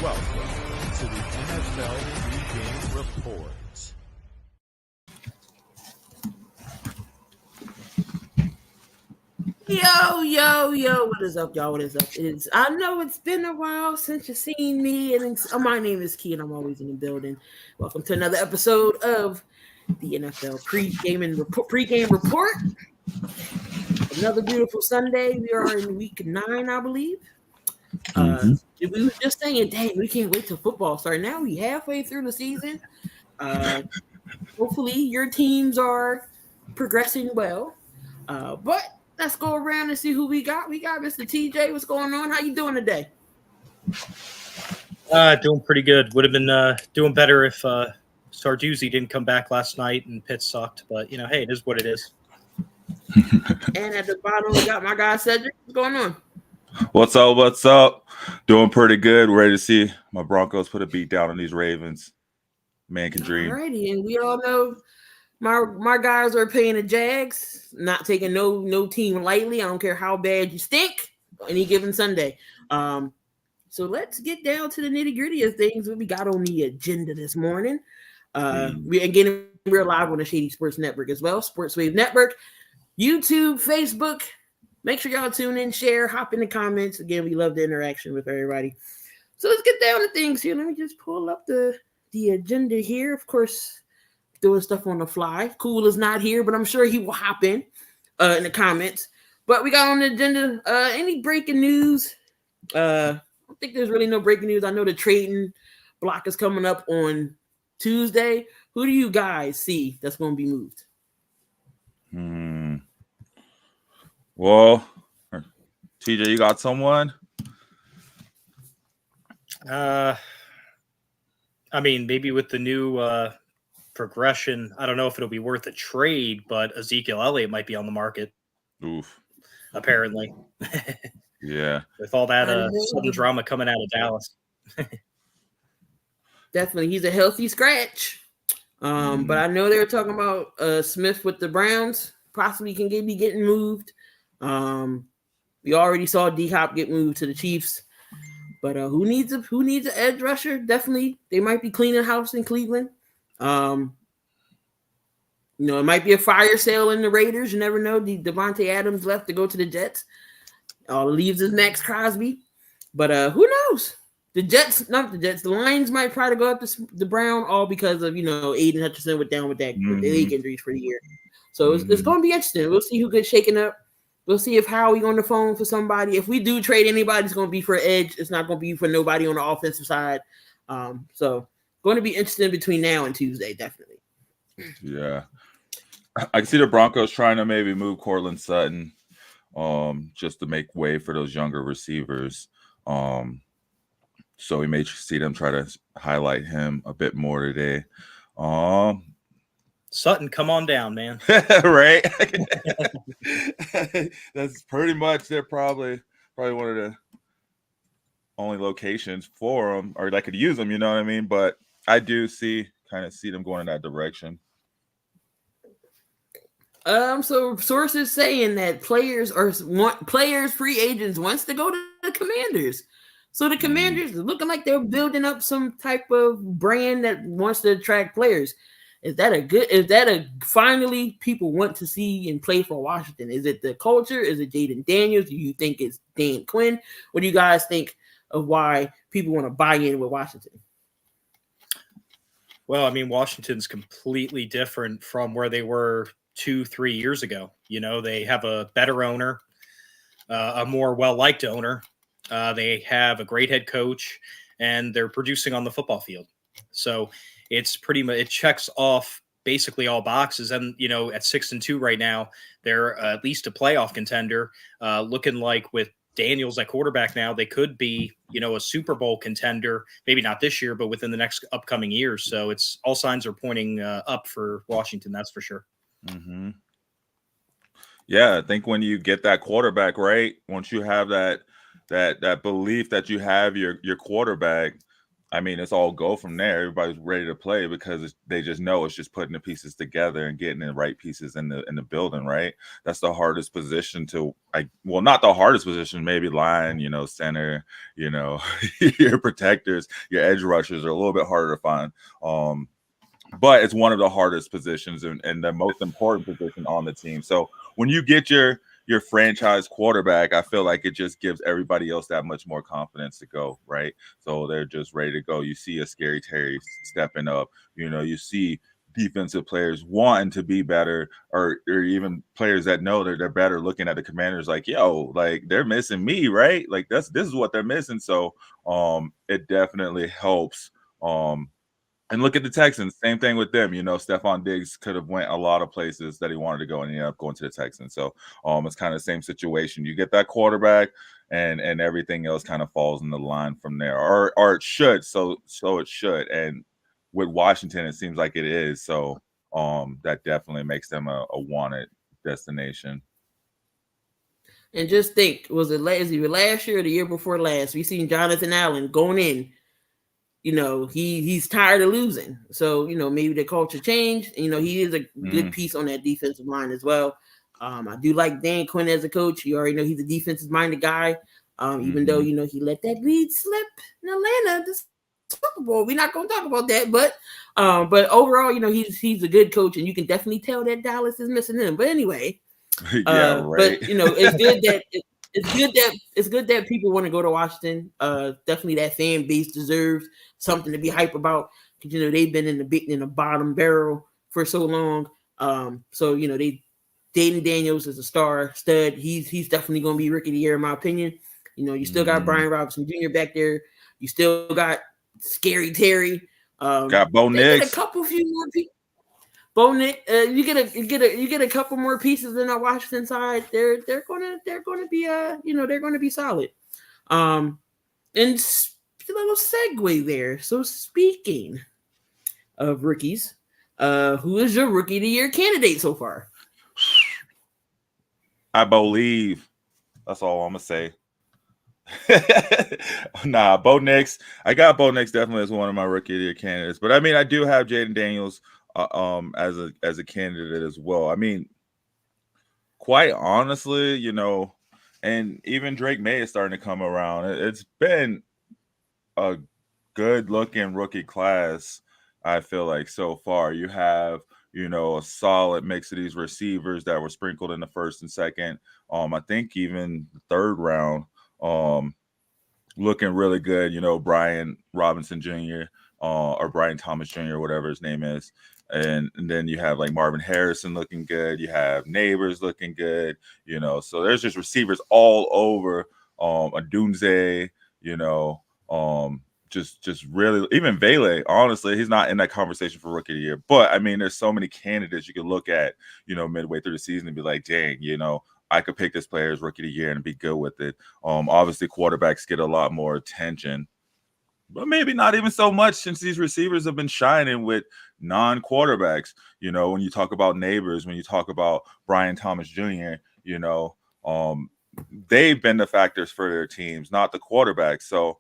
Welcome to the NFL Pregame Report. Yo, what is up, y'all? What is up? I know it's been a while since you've seen me, and my name is Key, and I'm always in the building. Welcome to another episode of the NFL Pregame Report. Another beautiful Sunday. We are in week 9, I believe. We were just saying, dang, we can't wait till football starts. Now we halfway through the season. Hopefully your teams are progressing well. But let's go around and see who we got. We got Mr. TJ. What's going on? How you doing today? Doing pretty good. Would have been doing better if Sarduzzi didn't come back last night and Pitt sucked. But, hey, it is what it is. And at the bottom, we got my guy Cedric. What's going on? What's up? Doing pretty good. Ready to see my Broncos put a beat down on these Ravens. Man can dream. Alrighty, and we all know my guys are paying the Jags, not taking no team lightly. I don't care how bad you stink any given Sunday. So let's get down to the nitty-gritty of things what we got on the agenda this morning. We're live on the Shady Sports Network as well, Sports Wave Network, YouTube, Facebook. Make sure y'all tune in, share, hop in the comments. Again, we love the interaction with everybody. So let's get down to things here. Let me just pull up the agenda here. Of course, doing stuff on the fly. Cool is not here, but I'm sure he will hop in the comments. But we got on the agenda any breaking news. I don't think there's really no breaking news. I know the trading block is coming up on Tuesday. Who do you guys see that's going to be moved? Well, TJ, you got someone? Maybe with the new progression, I don't know if it'll be worth a trade, but Ezekiel Elliott might be on the market. Oof. Apparently. Yeah. With all that sudden drama coming out of Dallas. Definitely. He's a healthy scratch. But I know they were talking about Smith with the Browns. Possibly can be getting moved. We already saw D-Hop get moved to the Chiefs. But who needs an edge rusher? Definitely, they might be cleaning house in Cleveland. It might be a fire sale in the Raiders. You never know. Devontae Adams left to go to the Jets. Leaves his Max Crosby. But who knows? The Lions might try to go up to the Brown, all because of Aiden Hutchinson went down with that with the leg injuries for the year. So it's going to be interesting. We'll see who gets shaken up. We'll see if Howie on the phone for somebody. If we do trade anybody, it's going to be for edge. It's not going to be for nobody on the offensive side. So going to be interesting between now and Tuesday, definitely. Yeah. I can see the Broncos trying to maybe move Cortland Sutton just to make way for those younger receivers. So we may see them try to highlight him a bit more today. Sutton, come on down, man. Right? That's pretty much they're probably one of the only locations for them, or that could use them, you know what I mean? But I do see them going in that direction. So sources saying that players, free agents wants to go to the Commanders. So the Commanders are looking like they're building up some type of brand that wants to attract players. Is that finally people want to see and play for Washington? Is it the culture? Is it Jaden Daniels? Do you think it's Dan Quinn? What do you guys think of why people want to buy in with Washington? Well, Washington's completely different from where they were 2-3 years ago. They have a better owner, a more well-liked owner. They have a great head coach, and they're producing on the football field. So it's pretty much, it checks off basically all boxes. And, at 6-2 right now, they're at least a playoff contender, looking like with Daniels at quarterback now, they could be, a Super Bowl contender, maybe not this year, but within the next upcoming years. So it's all signs are pointing up for Washington. That's for sure. Mm-hmm. Yeah. I think when you get that quarterback, right, once you have that belief that you have your quarterback, I mean, it's all go from there. Everybody's ready to play because they just know it's just putting the pieces together and getting the right pieces in the building, right? That's the hardest position well, not the hardest position, maybe line, center, your protectors, your edge rushers are a little bit harder to find. But it's one of the hardest positions and the most important position on the team. So when you get your franchise quarterback, I feel like it just gives everybody else that much more confidence to go, right? So they're just ready to go. You see a Scary Terry stepping up. You see defensive players wanting to be better, or even players that know that they're better looking at the Commanders like, yo, like they're missing me, right? Like this is what they're missing. So it definitely helps. And look at the Texans, same thing with them. Stephon Diggs could have went a lot of places that he wanted to go, and he ended up going to the Texans. So it's kind of the same situation. You get that quarterback, and everything else kind of falls in the line from there, or it should. So it should. And with Washington, it seems like it is. So that definitely makes them a wanted destination. And just think, was it last year or the year before last? We seen Jonathan Allen going in. He's tired of losing. So, maybe the culture changed. He is a good piece on that defensive line as well. I do like Dan Quinn as a coach. You already know he's a defensive minded guy. Even though, he let that lead slip in Atlanta this Super Bowl. We're not going to talk about that. But overall, he's a good coach, and you can definitely tell that Dallas is missing him. But anyway, yeah, right. But it's good that it's good that people want to go to Washington. Definitely that fan base deserves something to be hype about, because they've been in the bottom barrel for so long. So Dayton Daniels is a stud. He's definitely going to be Rookie of the Year in my opinion. You still got Brian Robinson Jr. back there. You still got Scary Terry. Got Bo Nix. A couple few more people. Bo Nick, you get a couple more pieces in our Washington side. They're gonna be they're gonna be solid. And a little segue there. So speaking of rookies, who is your Rookie of the Year candidate so far? I believe. That's all I'm gonna say. Nah, Bo Nix. I got Bo Nix definitely as one of my Rookie of the Year candidates. But I mean, I do have Jaden Daniels as a candidate as well. I mean, quite honestly, and even Drake May is starting to come around. It's been a good looking rookie class, I feel like, so far. You have, a solid mix of these receivers that were sprinkled in the first and second. I think even the third round, looking really good. Brian Robinson Jr. Or Brian Thomas Jr., whatever his name is. And then you have like Marvin Harrison looking good. You have Neighbors looking good, so there's just receivers all over. Adunze, just really, even Vele, honestly, he's not in that conversation for Rookie of the Year. But I mean, there's so many candidates you could look at, midway through the season and be like, dang, I could pick this player as Rookie of the Year and be good with it. Obviously, quarterbacks get a lot more attention, but maybe not even so much since these receivers have been shining with non-quarterbacks. When you talk about Neighbors, when you talk about Brian Thomas Jr., they've been the factors for their teams, not the quarterbacks. So,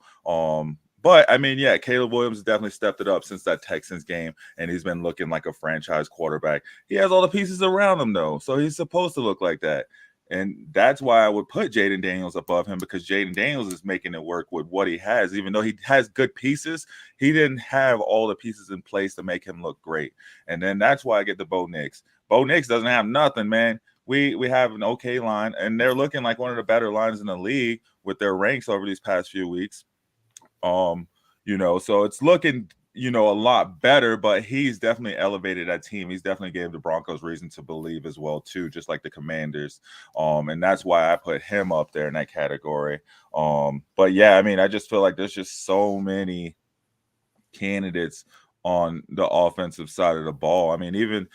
but I mean, yeah, Caleb Williams has definitely stepped it up since that Texans game, and he's been looking like a franchise quarterback. He has all the pieces around him, though, so he's supposed to look like that. And that's why I would put Jaden Daniels above him, because Jaden Daniels is making it work with what he has. Even though he has good pieces, he didn't have all the pieces in place to make him look great. And then that's why I get the Bo Nix. Bo Nix doesn't have nothing, man. We have an okay line, and they're looking like one of the better lines in the league with their ranks over these past few weeks. So it's looking a lot better, but he's definitely elevated that team. He's definitely gave the Broncos reason to believe as well, too, just like the Commanders. And that's why I put him up there in that category. But yeah, I mean, I just feel like there's just so many candidates on the offensive side of the ball. I mean, even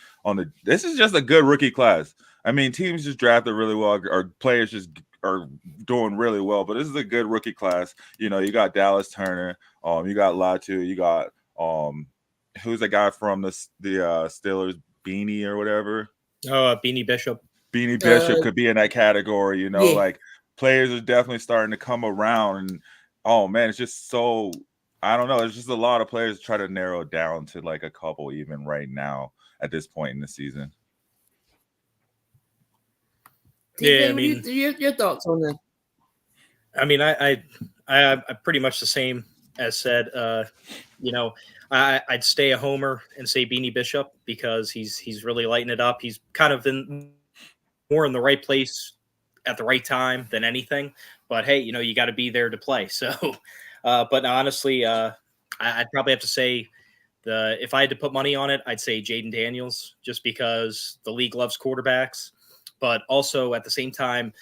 this is just a good rookie class. I mean, teams just drafted really well, or players just are doing really well, but this is a good rookie class. You got Dallas Turner, you got Latu, you got who's the guy from the Steelers, Beanie or whatever? Oh, Beanie Bishop. Beanie Bishop could be in that category. Like players are definitely starting to come around, and oh man, it's just so I don't know. There's just a lot of players try to narrow it down to like a couple even right now at this point in the season. TJ, your thoughts on that? I mean, I pretty much the same as said. I'd stay a homer and say Beanie Bishop because he's really lighting it up. He's kind of more in the right place at the right time than anything. But hey, you got to be there to play. So, but honestly, I'd probably have to say if I had to put money on it, I'd say Jaden Daniels, just because the league loves quarterbacks, but also at the same time,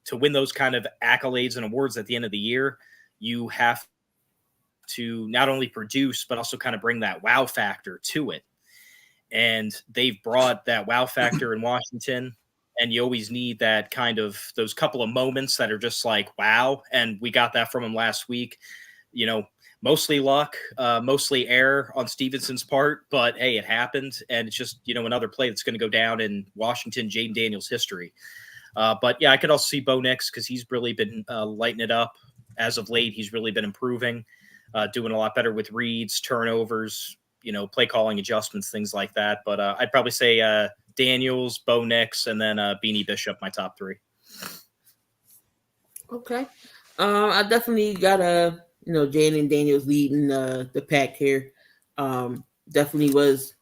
to win those kind of accolades and awards at the end of the year, you have to not only produce, but also kind of bring that wow factor to it. And they've brought that wow factor in Washington. And you always need that kind of those couple of moments that are just like, wow. And we got that from him last week, mostly luck, mostly error on Stevenson's part, but hey, it happened. And it's just, another play that's going to go down in Washington, Jaden Daniels history. But yeah, I could also see Bo Nix because he's really been lighting it up as of late. He's really been improving, doing a lot better with reads, turnovers, play calling adjustments, things like that. But I'd probably say Daniels, Bo Nix, and then Beanie Bishop, my top three. Okay. I definitely got Jaden Daniels leading the pack here. Definitely was,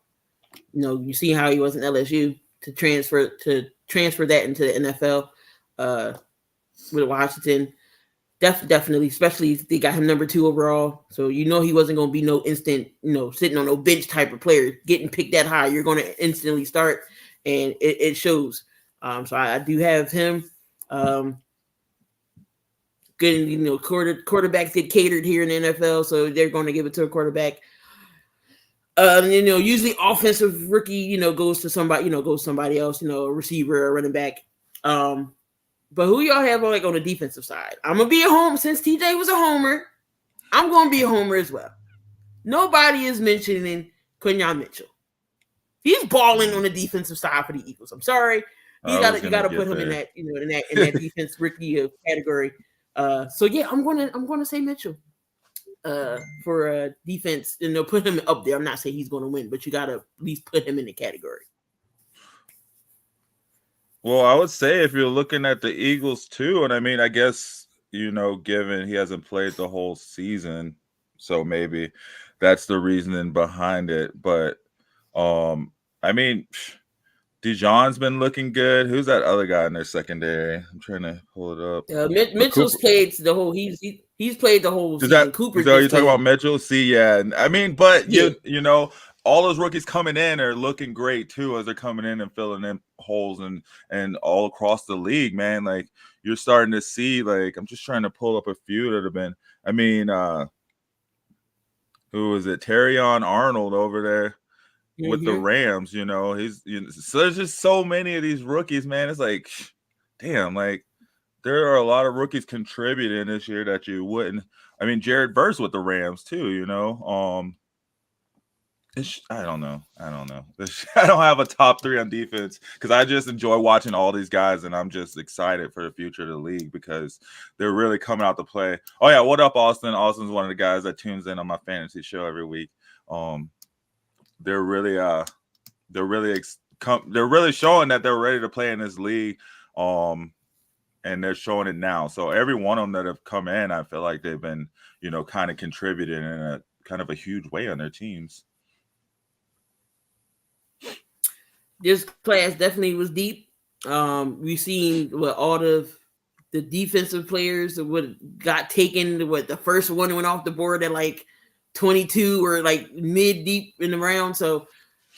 you see how he was in LSU to transfer that into the NFL with Washington. Definitely, especially if they got him number 2 overall. So he wasn't going to be no instant, sitting on no bench type of player. Getting picked that high, you're going to instantly start, and it shows. So I do have him. Good, quarterbacks get catered here in the NFL, so they're going to give it to a quarterback. Usually offensive rookie, goes to somebody, else, a receiver or running back. But who y'all have on the defensive side? I'm gonna be a homer since TJ was a homer. I'm gonna be a homer as well. Nobody is mentioning Quinyon Mitchell. He's balling on the defensive side for the Eagles. I'm sorry, you got to put him in that, in that defense rookie category. So yeah, I'm gonna say Mitchell. For defense, put him up there. I'm not saying he's going to win, but you got to at least put him in the category. Well, I would say if you're looking at the Eagles too, and I mean, I guess, given he hasn't played the whole season, so maybe that's the reasoning behind it. But, I mean, Dijon's been looking good. Who's that other guy in their secondary? I'm trying to pull it up. Mitchell's played the whole. He's played the whole season. Cooper. So you talking about Mitchell? See, yeah. I mean, but you all those rookies coming in are looking great too as they're coming in and filling in holes and all across the league, man. Like you're starting to see. Like I'm just trying to pull up a few that have been. I mean, who is it? Terrion Arnold over there. With the Rams, so there's just so many of these rookies, man. It's like, damn, like there are a lot of rookies contributing this year that you wouldn't. I mean, Jared Verse with the Rams too, I don't know. I don't have a top 3 on defense because I just enjoy watching all these guys, and I'm just excited for the future of the league because they're really coming out to play. Oh yeah, what up, Austin? Austin's one of the guys that tunes in on my fantasy show every week. They're really showing that they're ready to play in this league, and they're showing it now. So every one of them that have come in, I feel like they've been, kind of contributing in a kind of a huge way on their teams. This class definitely was deep. We've seen all the defensive players got taken. The first one went off the board at like 22 or like mid deep in the round. So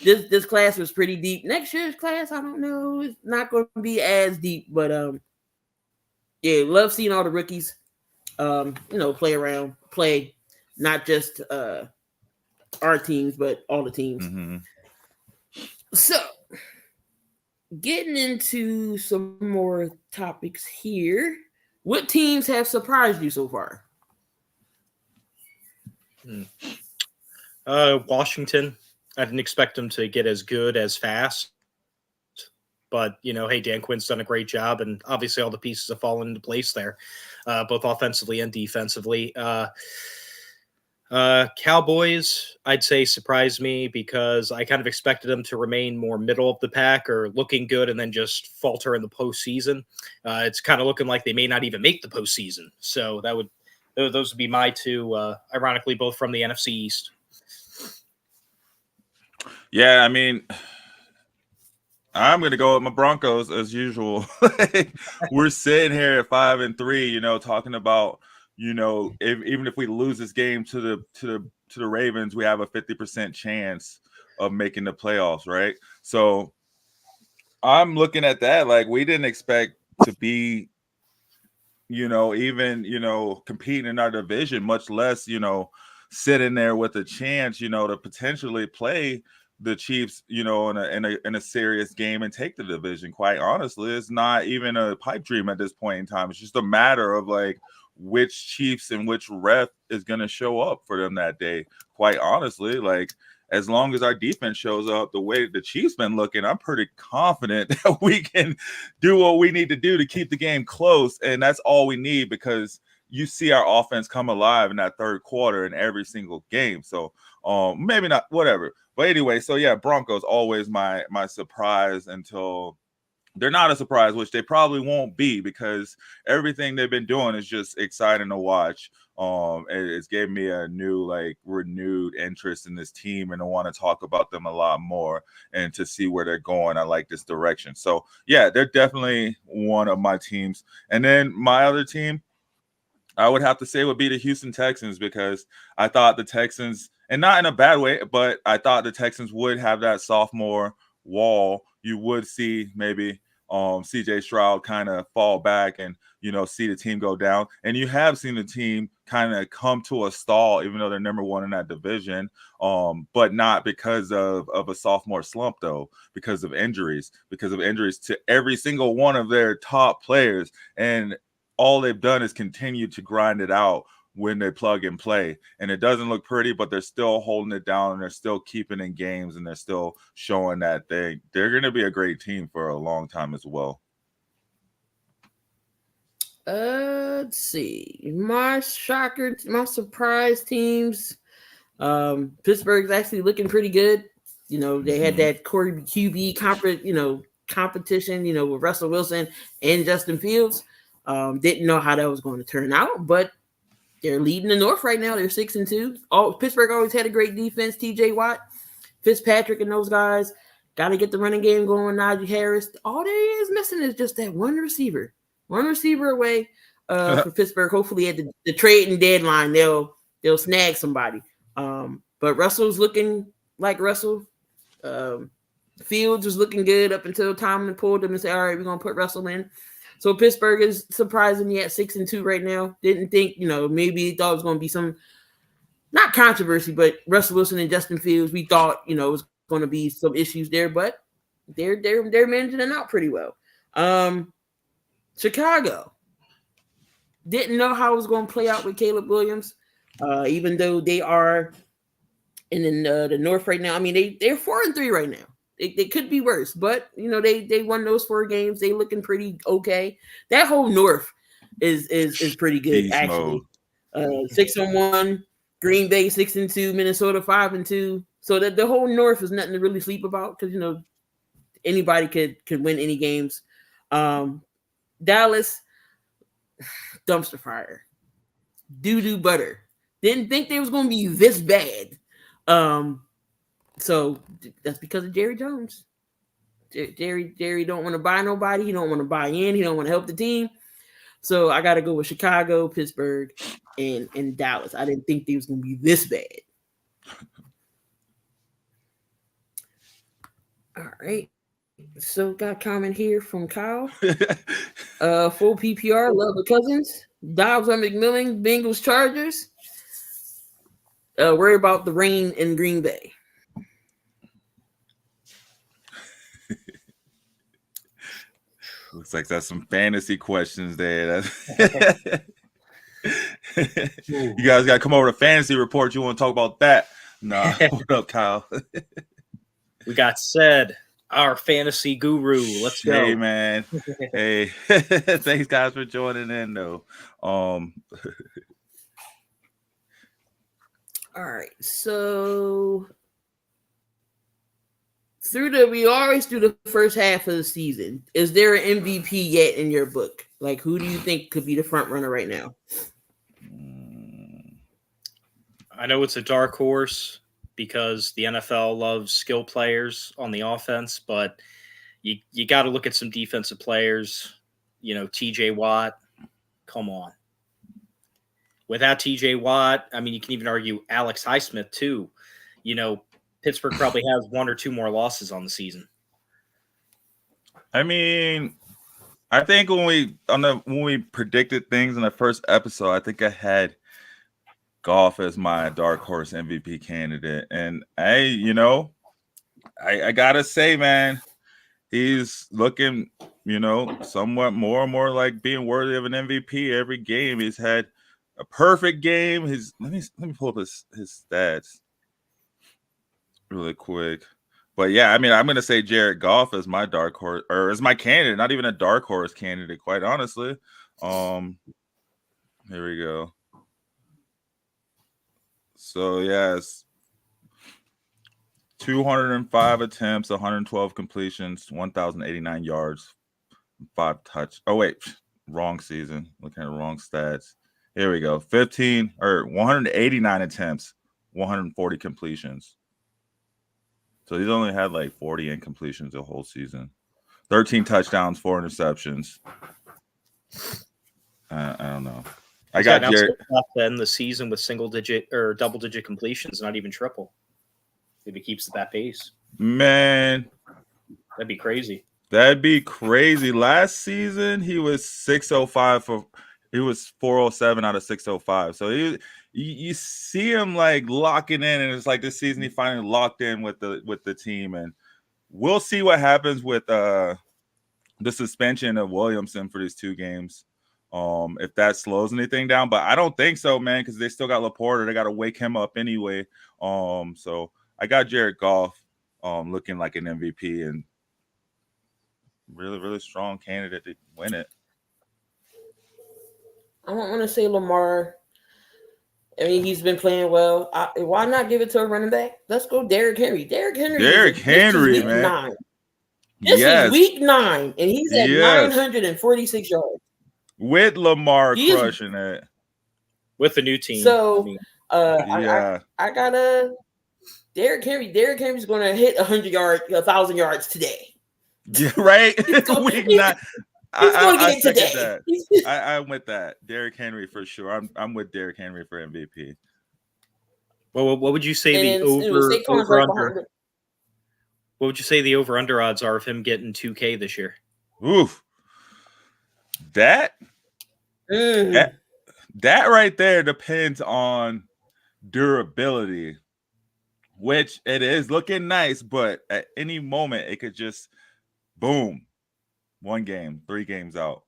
this class was pretty deep. Next year's class, I don't know, it's not going to be as deep, but yeah, love seeing all the rookies play not just our teams but all the teams. Mm-hmm. So getting into some more topics here, what teams have surprised you so far? Washington. I didn't expect them to get as good as fast, but hey, Dan Quinn's done a great job, and obviously all the pieces have fallen into place there, both offensively and defensively. Cowboys, I'd say, surprised me because I kind of expected them to remain more middle of the pack or looking good and then just falter in the postseason. It's kind of looking like they may not even make the postseason. So those would be my two, ironically, both from the NFC East. Yeah, I mean, I'm going to go with my Broncos as usual. We're sitting here at 5-3, talking about, even if we lose this game to the Ravens, we have a 50% chance of making the playoffs, right? So I'm looking at that like we didn't expect to be, even, competing in our division, much less, sitting there with a chance, to potentially play the Chiefs, in a serious game and take the division. Quite honestly, it's not even a pipe dream at this point in time. It's just a matter of like which Chiefs and which ref is going to show up for them that day. Quite honestly, like as long as our defense shows up the way the Chiefs been looking, I'm pretty confident that we can do what we need to do to keep the game close. And that's all we need because you see our offense come alive in that third quarter in every single game. So maybe not, whatever. But anyway, so yeah, Broncos always my surprise until they're not a surprise, which they probably won't be because everything they've been doing is just exciting to watch. It's given me a new, renewed interest in this team, and I want to talk about them a lot more and to see where they're going. I like this direction. So yeah, they're definitely one of my teams. And then my other team, I would have to say would be the Houston Texans because I thought the Texans, and not in a bad way, but I thought the Texans would have that sophomore wall. You would see maybe CJ Stroud kind of fall back and, see the team go down. And you have seen the team kind of come to a stall, even though they're number one in that division, but not because of a sophomore slump, though, because of injuries to every single one of their top players. And all they've done is continue to grind it out when they plug and play. And it doesn't look pretty, but they're still holding it down and they're still keeping in games and they're still showing that they're going to be a great team for a long time as well. Let's see. My surprise teams. Pittsburgh's actually looking pretty good. They had that Corey QB competition, with Russell Wilson and Justin Fields. Didn't know how that was going to turn out, but they're leading the North right now. They're 6-2. Pittsburgh always had a great defense. TJ Watt, Fitzpatrick, and those guys got to get the running game going. Najee Harris. All they is missing is just that one receiver away for Pittsburgh. Hopefully at the trading deadline, they'll snag somebody. But Russell's looking like Russell. Fields was looking good up until Tomlin pulled him and said, all right, we're going to put Russell in. So Pittsburgh is surprising me at 6-2 right now. Didn't think, maybe thought it was going to be some, not controversy, but Russell Wilson and Justin Fields. We thought, it was going to be some issues there, but they're managing it out pretty well. Chicago didn't know how it was going to play out with Caleb Williams, even though they are in the North right now. I mean, they're 4-3 right now. They could be worse, but they won those 4 games. They looking pretty okay. That whole North is pretty good. Beast actually. 6-1, Green Bay 6-2, Minnesota 5-2. So that the whole North is nothing to really sleep about because anybody could win any games. Dallas, dumpster fire, doo-doo butter. Didn't think they was going to be this bad. So that's because of Jerry Jones. Jerry don't want to buy nobody. He don't want to buy in. He don't want to help the team. So I got to go with Chicago, Pittsburgh, and Dallas. I didn't think they was going to be this bad. All right. So got a comment here from Kyle. Full PPR, love the Cousins. Dobbs on McMillan, Bengals, Chargers. Worry about the rain in Green Bay. Looks like that's some fantasy questions there. You guys got to come over to Fantasy Report. You want to talk about that? Nah. What up, Kyle? We got said, our fantasy guru. Let's go. Hey, man. Hey. Thanks, guys, for joining in, though. All right, so we always do the first half of the season. Is there an MVP yet in your book? Like, who do you think could be the front runner right now? I know it's a dark horse because the NFL loves skill players on the offense, but you got to look at some defensive players. You know, TJ Watt. Come on. Without TJ Watt, I mean, you can even argue Alex Highsmith too. You know, Pittsburgh probably has one or two more losses on the season. I mean, I think when we predicted things in the first episode, I think I had Goff as my dark horse MVP candidate, and I gotta say, man, he's looking, somewhat more and more like being worthy of an MVP every game. He's had a perfect game. Let me pull up his stats really quick. But yeah, I mean, I'm gonna say Jared Goff as my dark horse, or as my candidate, not even a dark horse candidate, quite honestly. Here we go. So yes, 205 attempts, 112 completions, 1,089 yards, 5 touch. Oh wait, wrong season. Looking at the wrong stats. Here we go. 189 attempts, 140 completions. So he's only had like 40 incompletions the whole season. 13 touchdowns, 4 interceptions. I don't know. I got Jared to end the season with single digit or double digit completions, not even triple. If he keeps that pace, man, that'd be crazy. That'd be crazy. Last season he was 605 he was 407 out of 605. So you see him like locking in, and it's like this season he finally locked in with the team, and we'll see what happens with the suspension of Williamson for these 2 games. If that slows anything down, but I don't think so, man, because they still got Laporta. They got to wake him up anyway. So I got Jared Goff looking like an MVP and really, really strong candidate to win it. I don't want to say Lamar. I mean, he's been playing well. Why not give it to a running back? Let's go Derrick Henry. Derrick Henry, man. 9. This is week 9, and he's at 946 yards. With Lamar crushing it. With the new team. So, I got Derrick Henry. Derrick Henry's going to hit 1,000 yards today. Yeah, right? Week 9. He's going to get it today. I'm with that. Derrick Henry for sure. I'm with Derrick Henry for MVP. Well, what would you say over under? What would you say the over under odds are of him getting 2K this year? Oof. That right there depends on durability, which it is looking nice, but at any moment it could just boom. 1 game, 3 games out.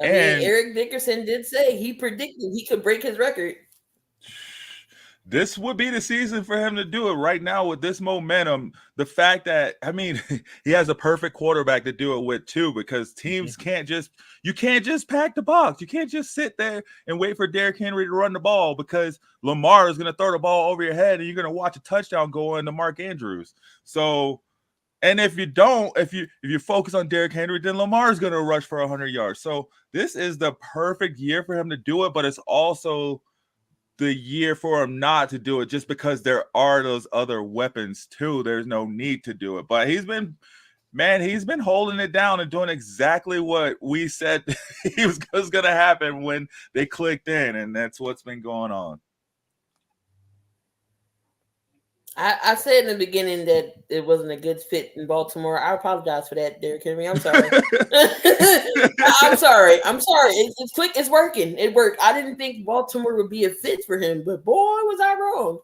Eric Dickerson did say he predicted he could break his record. This would be the season for him to do it right now with this momentum. The fact that, I mean, he has a perfect quarterback to do it with too, because teams can't just pack the box. You can't just sit there and wait for Derrick Henry to run the ball, because Lamar is going to throw the ball over your head and you're going to watch a touchdown go into Mark Andrews. So, and if you don't, if you focus on Derrick Henry, then Lamar is going to rush for 100 yards. So this is the perfect year for him to do it, but it's also the year for him not to do it, just because there are those other weapons too. There's no need to do it, but he's been holding it down and doing exactly what we said was going to happen when they clicked in, and that's what's been going on. I said in the beginning that it wasn't a good fit in Baltimore. I apologize for that, Derrick Henry. I'm sorry. I'm sorry. It's quick. It's working. It worked. I didn't think Baltimore would be a fit for him, but boy, was I wrong.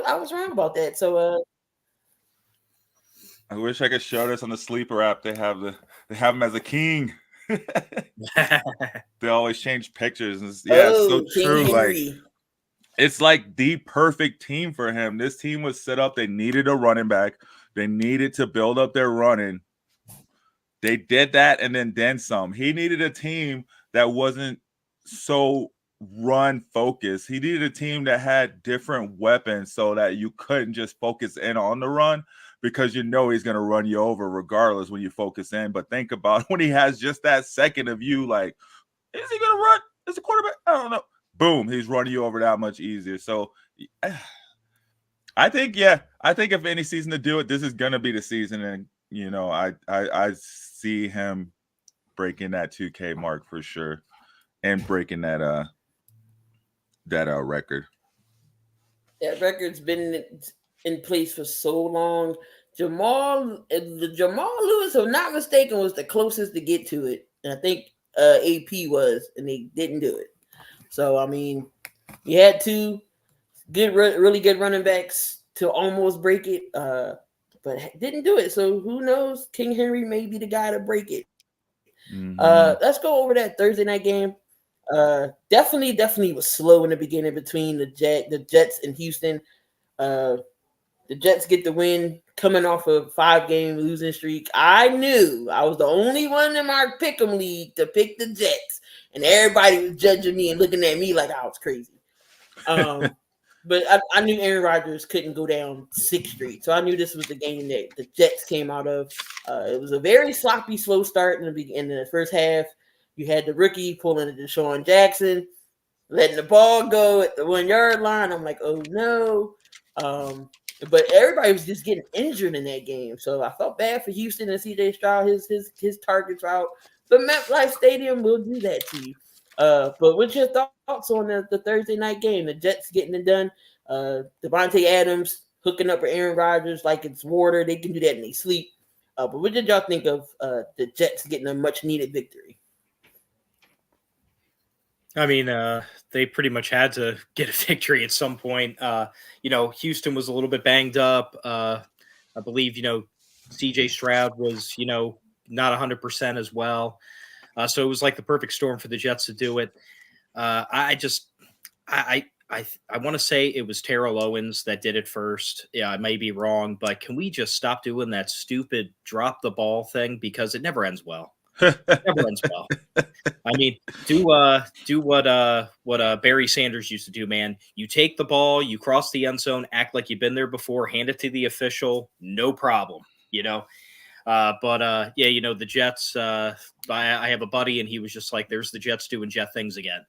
I was wrong about that. So I wish I could show this on the Sleeper app. They have him as a king. They always change pictures. It's so true. Henry. Like, it's like the perfect team for him. This team was set up. They needed a running back. They needed to build up their running. They did that and then some. He needed a team that wasn't so run focus. He needed a team that had different weapons so that you couldn't just focus in on the run, because you know he's going to run you over regardless when you focus in. But think about when he has just that second of you, like, is he going to run? Is the quarterback? I don't know. Boom, he's running you over that much easier. So I think if any season to do it, this is going to be the season. And, you know, I see him breaking that 2K mark for sure and breaking that record. That record's been in place for so long. Jamal Lewis, if I'm not mistaken, was the closest to get to it. And I think AP was, and they didn't do it. So, I mean, you had two really good running backs to almost break it, but didn't do it. So, who knows? King Henry may be the guy to break it. Mm-hmm. Let's go over that Thursday night game. Definitely was slow in the beginning between the Jets and Houston. The Jets get the win coming off a 5-game losing streak. I knew I was the only one in my pick'em league to pick the Jets, and everybody was judging me and looking at me like I was crazy. But I knew Aaron Rodgers couldn't go down 6 straight, so I knew this was the game that the Jets came out of. It was a very sloppy, slow start in the first half. You had the rookie pulling a Deshaun Jackson, letting the ball go at the 1-yard line. I'm like, oh no. But everybody was just getting injured in that game. So I felt bad for Houston and CJ Stroud. His targets out. But MetLife Stadium will do that to you. But what's your thoughts on the Thursday night game? The Jets getting it done. Devontae Adams hooking up for Aaron Rodgers like it's water. They can do that in their sleep. But what did y'all think of the Jets getting a much needed victory? I mean, they pretty much had to get a victory at some point. You know, Houston was a little bit banged up. I believe, you know, CJ Stroud was, you know, not 100% as well. So it was like the perfect storm for the Jets to do it. I want to say it was Terrell Owens that did it first. Yeah, I may be wrong, but can we just stop doing that stupid drop the ball thing, because it never ends well. Never ends well. I mean, do what Barry Sanders used to do, man. You take the ball, you cross the end zone, act like you've been there before, hand it to the official, no problem, you know. Yeah, you know, the Jets, I have a buddy, and he was just like, there's the Jets doing Jet things again.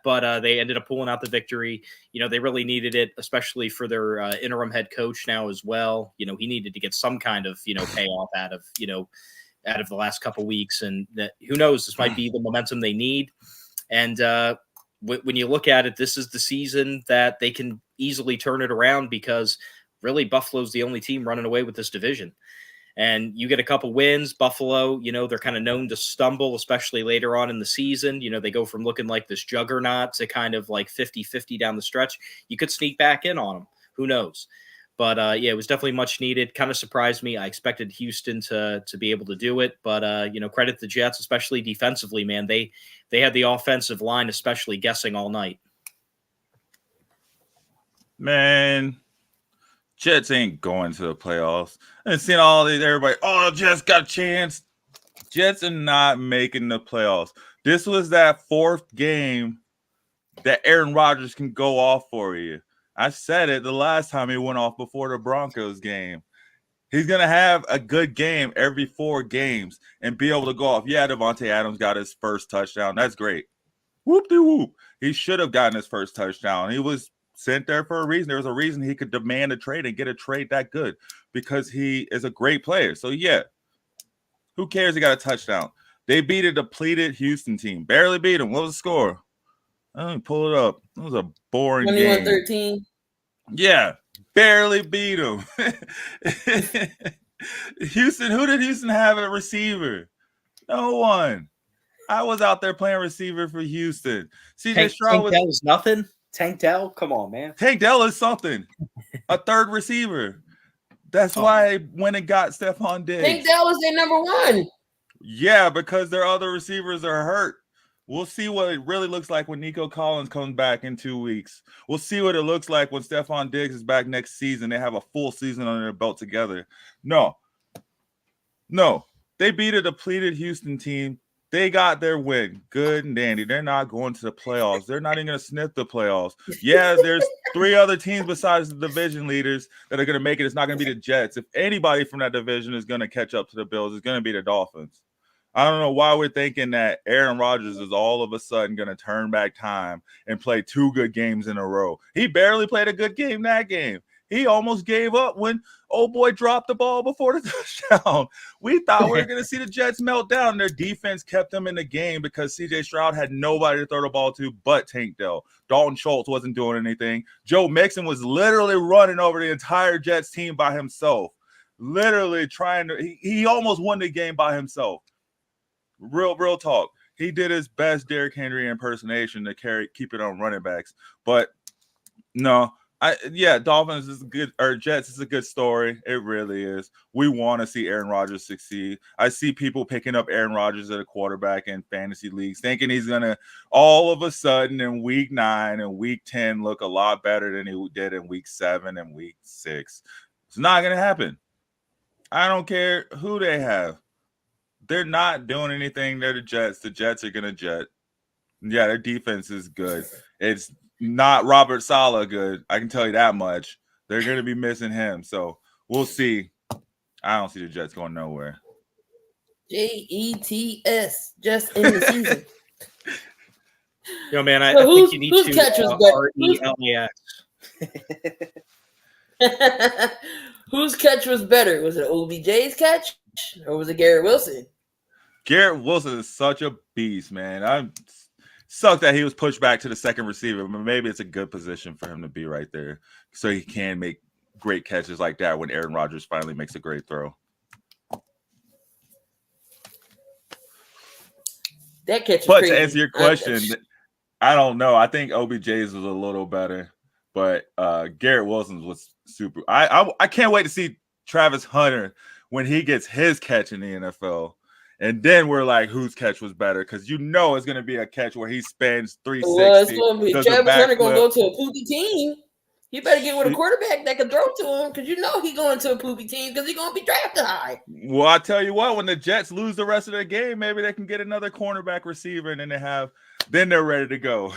But they ended up pulling out the victory. You know, they really needed it, especially for their interim head coach now as well. You know, he needed to get some kind of, you know, payoff out of the last couple weeks, and that, who knows, this might be the momentum they need. And when you look at it, this is the season that they can easily turn it around, because really Buffalo's the only team running away with this division. And you get a couple wins. Buffalo, you know, they're kind of known to stumble, especially later on in the season. You know, they go from looking like this juggernaut to kind of like 50-50 down the stretch. You could sneak back in on them. Who knows? But, yeah, it was definitely much needed. Kind of surprised me. I expected Houston to be able to do it. But, you know, credit the Jets, especially defensively, man. They had the offensive line especially guessing all night. Man, Jets ain't going to the playoffs. And seeing all these, everybody, oh, Jets got a chance. Jets are not making the playoffs. This was that 4th game that Aaron Rodgers can go off for you. I said it the last time he went off before the Broncos game. He's going to have a good game every 4 games and be able to go off. Yeah, Devontae Adams got his first touchdown. That's great. Whoop-de-whoop. He should have gotten his first touchdown. He was sent there for a reason. There was a reason he could demand a trade and get a trade that good, because he is a great player. So, yeah, who cares he got a touchdown? They beat a depleted Houston team. Barely beat him. What was the score? Let me pull it up. It was a boring 21-13. game. Yeah, barely beat him. Houston, who did Houston have at receiver? No one. I was out there playing receiver for Houston. CJ Stroud was nothing. Tank Dell, come on, man. Tank Dell is something. A third receiver. That's why I went and got Stephon Diggs. Tank Dell was their number 1. Yeah, because their other receivers are hurt. We'll see what it really looks like when Nico Collins comes back in 2 weeks. We'll see what it looks like when Stephon Diggs is back next season. They have a full season under their belt together. No. They beat a depleted Houston team. They got their win. Good and dandy. They're not going to the playoffs. They're not even going to sniff the playoffs. Yeah, there's 3 other teams besides the division leaders that are going to make it. It's not going to be the Jets. If anybody from that division is going to catch up to the Bills, it's going to be the Dolphins. I don't know why we're thinking that Aaron Rodgers is all of a sudden going to turn back time and play 2 good games in a row. He barely played a good game that game. He almost gave up when old boy dropped the ball before the touchdown. We thought we were going to see the Jets melt down. Their defense kept them in the game because C.J. Stroud had nobody to throw the ball to but Tank Dell. Dalton Schultz wasn't doing anything. Joe Mixon was literally running over the entire Jets team by himself. Literally trying to – he almost won the game by himself. Real talk. He did his best Derrick Henry impersonation to keep it on running backs. But, no – Dolphins is good, or Jets is a good story. It really is. We want to see Aaron Rodgers succeed. I see people picking up Aaron Rodgers at a quarterback in fantasy leagues, thinking he's gonna all of a sudden in week 9 and week 10 look a lot better than he did in week 7 and week 6. It's not gonna happen. I don't care who they have. They're not doing anything. They're the Jets. The Jets are gonna jet. Yeah, their defense is good. It's not Robert Saleh good. I can tell you that much. They're going to be missing him. So we'll see. I don't see the Jets going nowhere. Jets, just in the season. Yo, man, I think you need to RELAX. Whose catch was better? Was it OBJ's catch or was it Garrett Wilson? Garrett Wilson is such a beast, man. I'm sucked that he was pushed back to the second receiver, but maybe it's a good position for him to be right there so he can make great catches like that when Aaron Rodgers finally makes a great throw. That catch But crazy. To answer your question, I don't know. I think OBJ's was a little better, but Garrett Wilson's was super. I can't wait to see Travis Hunter when he gets his catch in the NFL. And then we're like, whose catch was better? Because you know it's going to be a catch where he spans 360. Well, it's going to be Travis Hunter going to go to a poopy team. He better get with a quarterback that can throw to him because you know he's going to a poopy team because he's going to be drafted high. Well, I tell you what, when the Jets lose the rest of their game, maybe they can get another cornerback receiver, and then they're ready to go.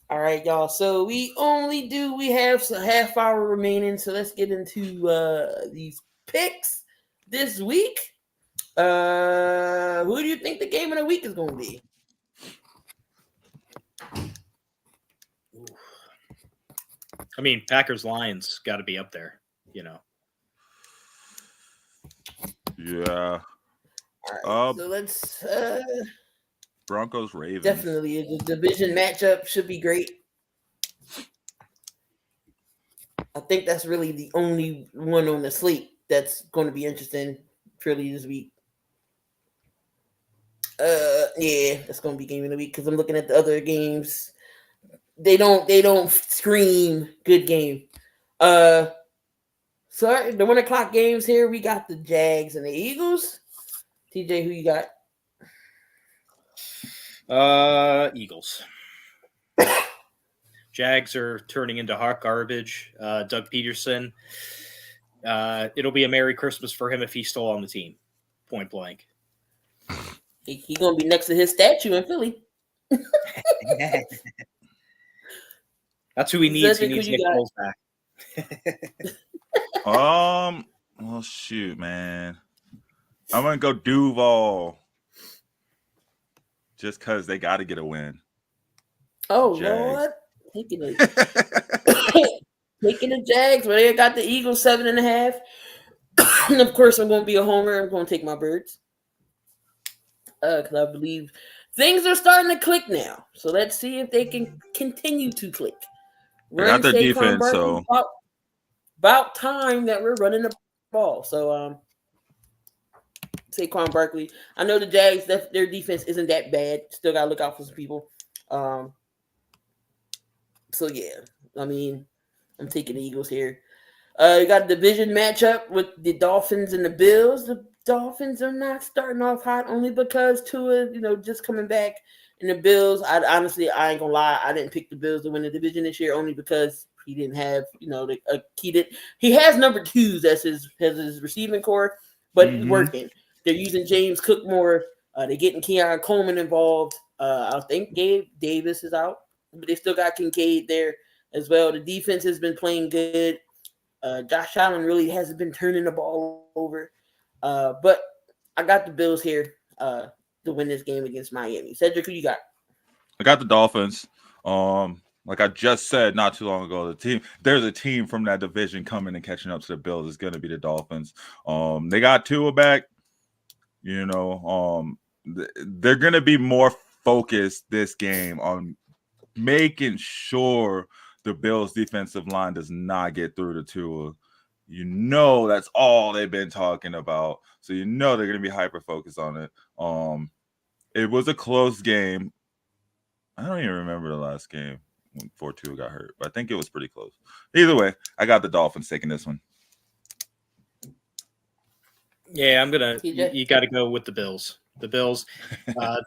All right, y'all. So we have a half hour remaining. So let's get into these picks this week. Who do you think the game of the week is going to be? I mean, Packers-Lions got to be up there, you know. Yeah. All right, so let's Broncos-Ravens. definitely the division matchup should be great. I think that's really the only one on the slate that's going to be interesting fairly this week. Yeah, that's going to be game of the week because I'm looking at the other games. They don't scream good game. So the 1 o'clock games here, we got the Jags and the Eagles. TJ, who you got? Eagles. Jags are turning into hot garbage. Doug Peterson. It'll be a Merry Christmas for him if he's still on the team. Point blank. He's gonna be next to his statue in Philly. That's who he needs. He needs Nick Foles back. Well, shoot, man. I'm gonna go Duval. Just because they got to get a win. Oh, Jags. Lord. Taking the Jags, but they got the Eagles 7.5. And of course, I'm going to be a homer. I'm going to take my Birds. Because I believe things are starting to click now. So let's see if they can continue to click. They got their defense, so about time that we're running the ball. So Saquon Barkley. I know the Jags, their defense isn't that bad. Still got to look out for some people. So yeah, I mean, I'm taking the Eagles here. You got a division matchup with the Dolphins and the Bills. The Dolphins are not starting off hot only because Tua, just coming back. And the Bills, I ain't gonna lie, I didn't pick the Bills to win the division this year only because he didn't have, he has number twos as his receiving core, but working. they're using James Cook more. They're getting Keon Coleman involved. I think Gabe Davis is out, but they still got Kincaid there as well. The defense has been playing good. Josh Allen really hasn't been turning the ball over. But I got the Bills here to win this game against Miami. Cedric, who you got? I got the Dolphins. Like I just said not too long ago, there's a team from that division coming and catching up to the Bills. It's going to be the Dolphins. They got Tua back. You know, they're going to be more focused this game on making sure the Bills' defensive line does not get through to Tua. You know, that's all they've been talking about. So you know they're going to be hyper focused on it. It was a close game. I don't even remember the last game before Tua got hurt, but I think it was pretty close. Either way, I got the Dolphins taking this one. Yeah, I'm gonna. You got to go with the Bills. The Bills.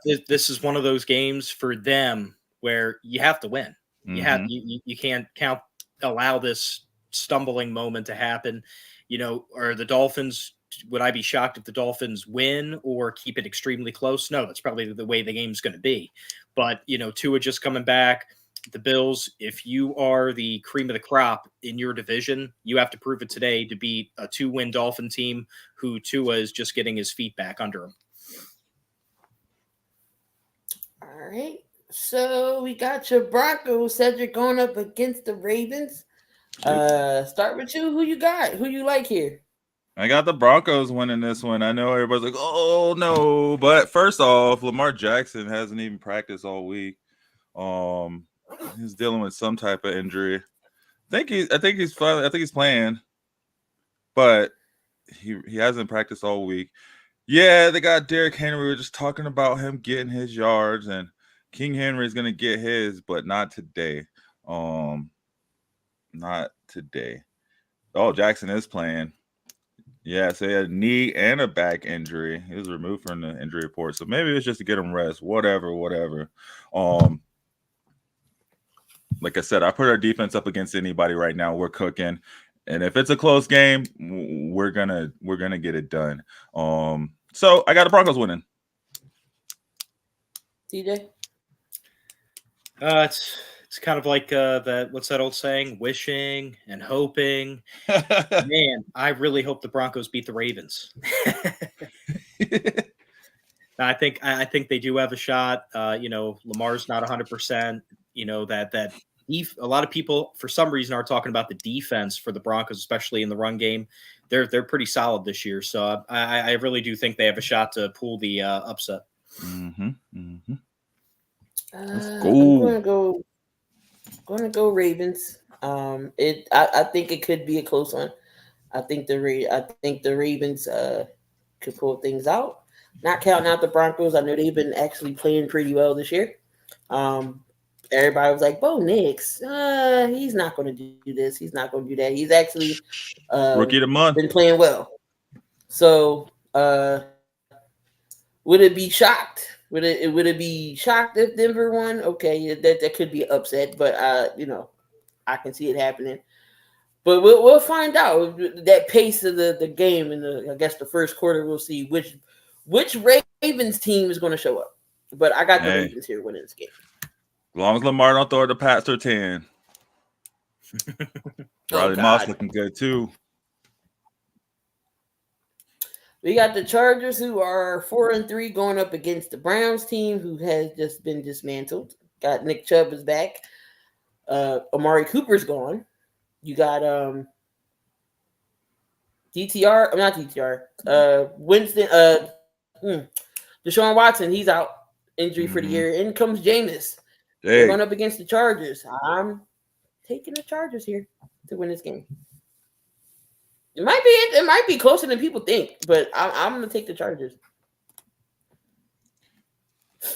This is one of those games for them where you have to win. You can't allow this stumbling moment to happen. You know, are the Dolphins? Would I be shocked if the Dolphins win or keep it extremely close? No, that's probably the way the game's going to be. But you know, Tua just coming back. The Bills, if you are the cream of the crop in your division, you have to prove it today to beat a 2-win Dolphin team who Tua is just getting his feet back under him. All right. So we got your Broncos, Cedric, going up against the Ravens. Start with you. Who you got? Who you like here? I got the Broncos winning this one. I know everybody's like, oh, no. But first off, Lamar Jackson hasn't even practiced all week. He's dealing with some type of injury. I think he's playing, but he hasn't practiced all week. Yeah, they got Derrick Henry. We were just talking about him getting his yards, and King Henry is gonna get his, but not today. Not today. Oh, Jackson is playing. Yeah, so he had a knee and a back injury. He was removed from the injury report, so maybe it's just to get him rest. Whatever. Like I said, I put our defense up against anybody right now. We're cooking, and if it's a close game, we're gonna get it done. So I got the Broncos winning. TJ? It's kind of like what's that old saying? Wishing and hoping. Man, I really hope the Broncos beat the Ravens. I think they do have a shot. You know, Lamar's not 100%. You know, that a lot of people for some reason are talking about the defense for the Broncos, especially in the run game. They're pretty solid this year, so I really do think they have a shot to pull the upset. Let's go. I'm gonna go Ravens. I think it could be a close one. I think the Ravens could pull things out. Not counting out the Broncos. I know they've been actually playing pretty well this year. Everybody was like, Bo Nix, he's not going to do this. He's not going to do that. He's actually Rookie of the month. Been playing well. So would it be shocked? Would it be shocked if Denver won? Okay, that could be upset, but you know, I can see it happening. But we'll find out that pace of the game in I guess the first quarter. We'll see which Ravens team is going to show up. But I got the Ravens here winning this game. As long as Lamar don't throw the pass or 10. Riley Moss looking good too. We got the Chargers, who are 4-3, going up against the Browns team, who has just been dismantled. Got Nick Chubb is back. Amari Cooper's gone. You got Winston. Deshaun Watson, he's out, injury for the year. In comes Jameis. They're going up against the Chargers. I'm taking the Chargers here to win this game. It might be closer than people think, but I'm going to take the Chargers.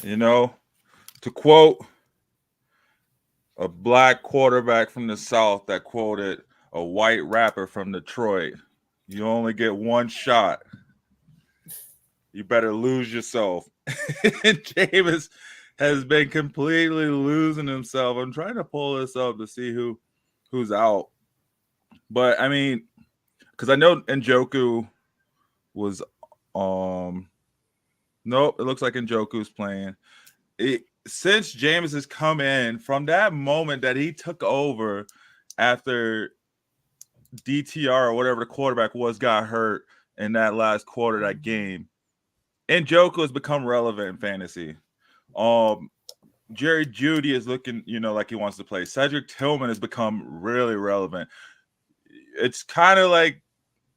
You know, to quote a black quarterback from the South that quoted a white rapper from Detroit, you only get one shot. You better lose yourself. Jameis has been completely losing himself. I'm trying to pull this up to see who's out. But, I mean, because I know Njoku was Nope, it looks like Njoku's playing. Since Jameis has come in, from that moment that he took over after DTR or whatever the quarterback was got hurt in that last quarter of that game, Njoku has become relevant in fantasy. Jerry Jeudy is looking, like he wants to play. Cedric Tillman has become really relevant. It's kind of like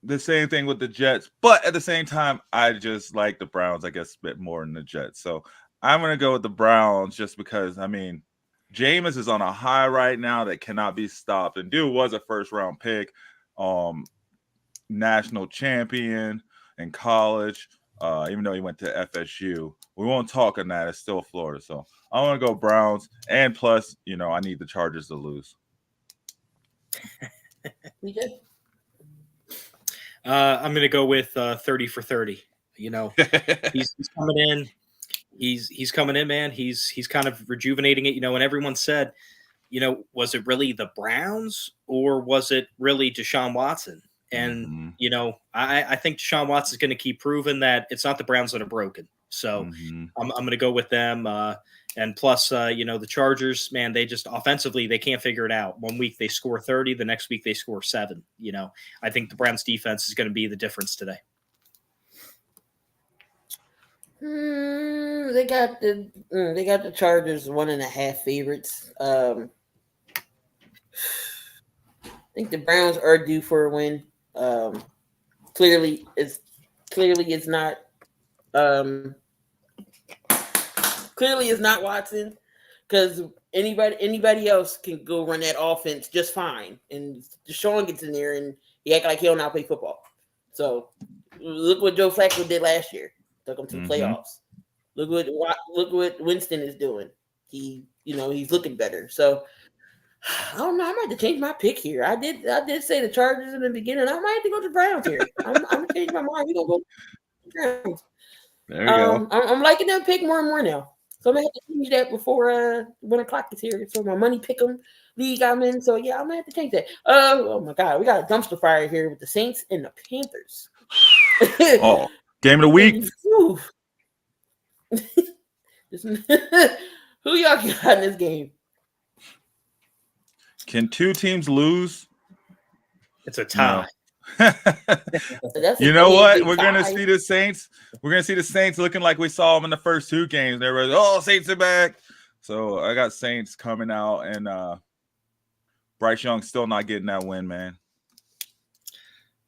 the same thing with the Jets, but at the same time, I just like the Browns, I guess, a bit more than the Jets. So I'm going to go with the Browns just because, Jameis is on a high right now that cannot be stopped. And dude was a first-round pick, national champion in college, even though he went to FSU. We won't talk on that. It's still Florida. So I want to go Browns. And plus, I need the Chargers to lose. We good? I'm going to go with 30 for 30. He's coming in. He's coming in, man. He's kind of rejuvenating it, and everyone said, was it really the Browns or was it really Deshaun Watson? And, I think Deshaun Watson is going to keep proving that it's not the Browns that are broken. So I'm going to go with them. And plus, the Chargers, man, they just offensively, they can't figure it out. 1 week they score 30, the next week they score 7. I think the Browns defense is going to be the difference today. They got the Chargers 1.5 favorites. I think the Browns are due for a win. Clearly it's not. Clearly it's not Watson, because anybody else can go run that offense just fine, and Deshaun gets in there and he act like he don't know how to play football. So look what Joe Flacco did last year. Took him to the playoffs. Look what Winston is doing. He's looking better. So I don't know. I might have to change my pick here. I did say the Chargers in the beginning. I might have to go to the Browns here. I'm gonna change my mind. We're gonna go to the Browns. There you go. I'm liking that pick more and more now. So I'm gonna have to change that before 1 o'clock is here. So my money pick 'em league I'm in. So yeah, I'm gonna have to change that. Oh my God, we got a dumpster fire here with the Saints and the Panthers. Oh, game of the week. Who y'all got in this game? Can two teams lose? It's a tie. No. You know what? We're gonna see the Saints. We're gonna see the Saints looking like we saw them in the first 2 games. Everybody, Saints are back. So I got Saints coming out, and Bryce Young still not getting that win, man.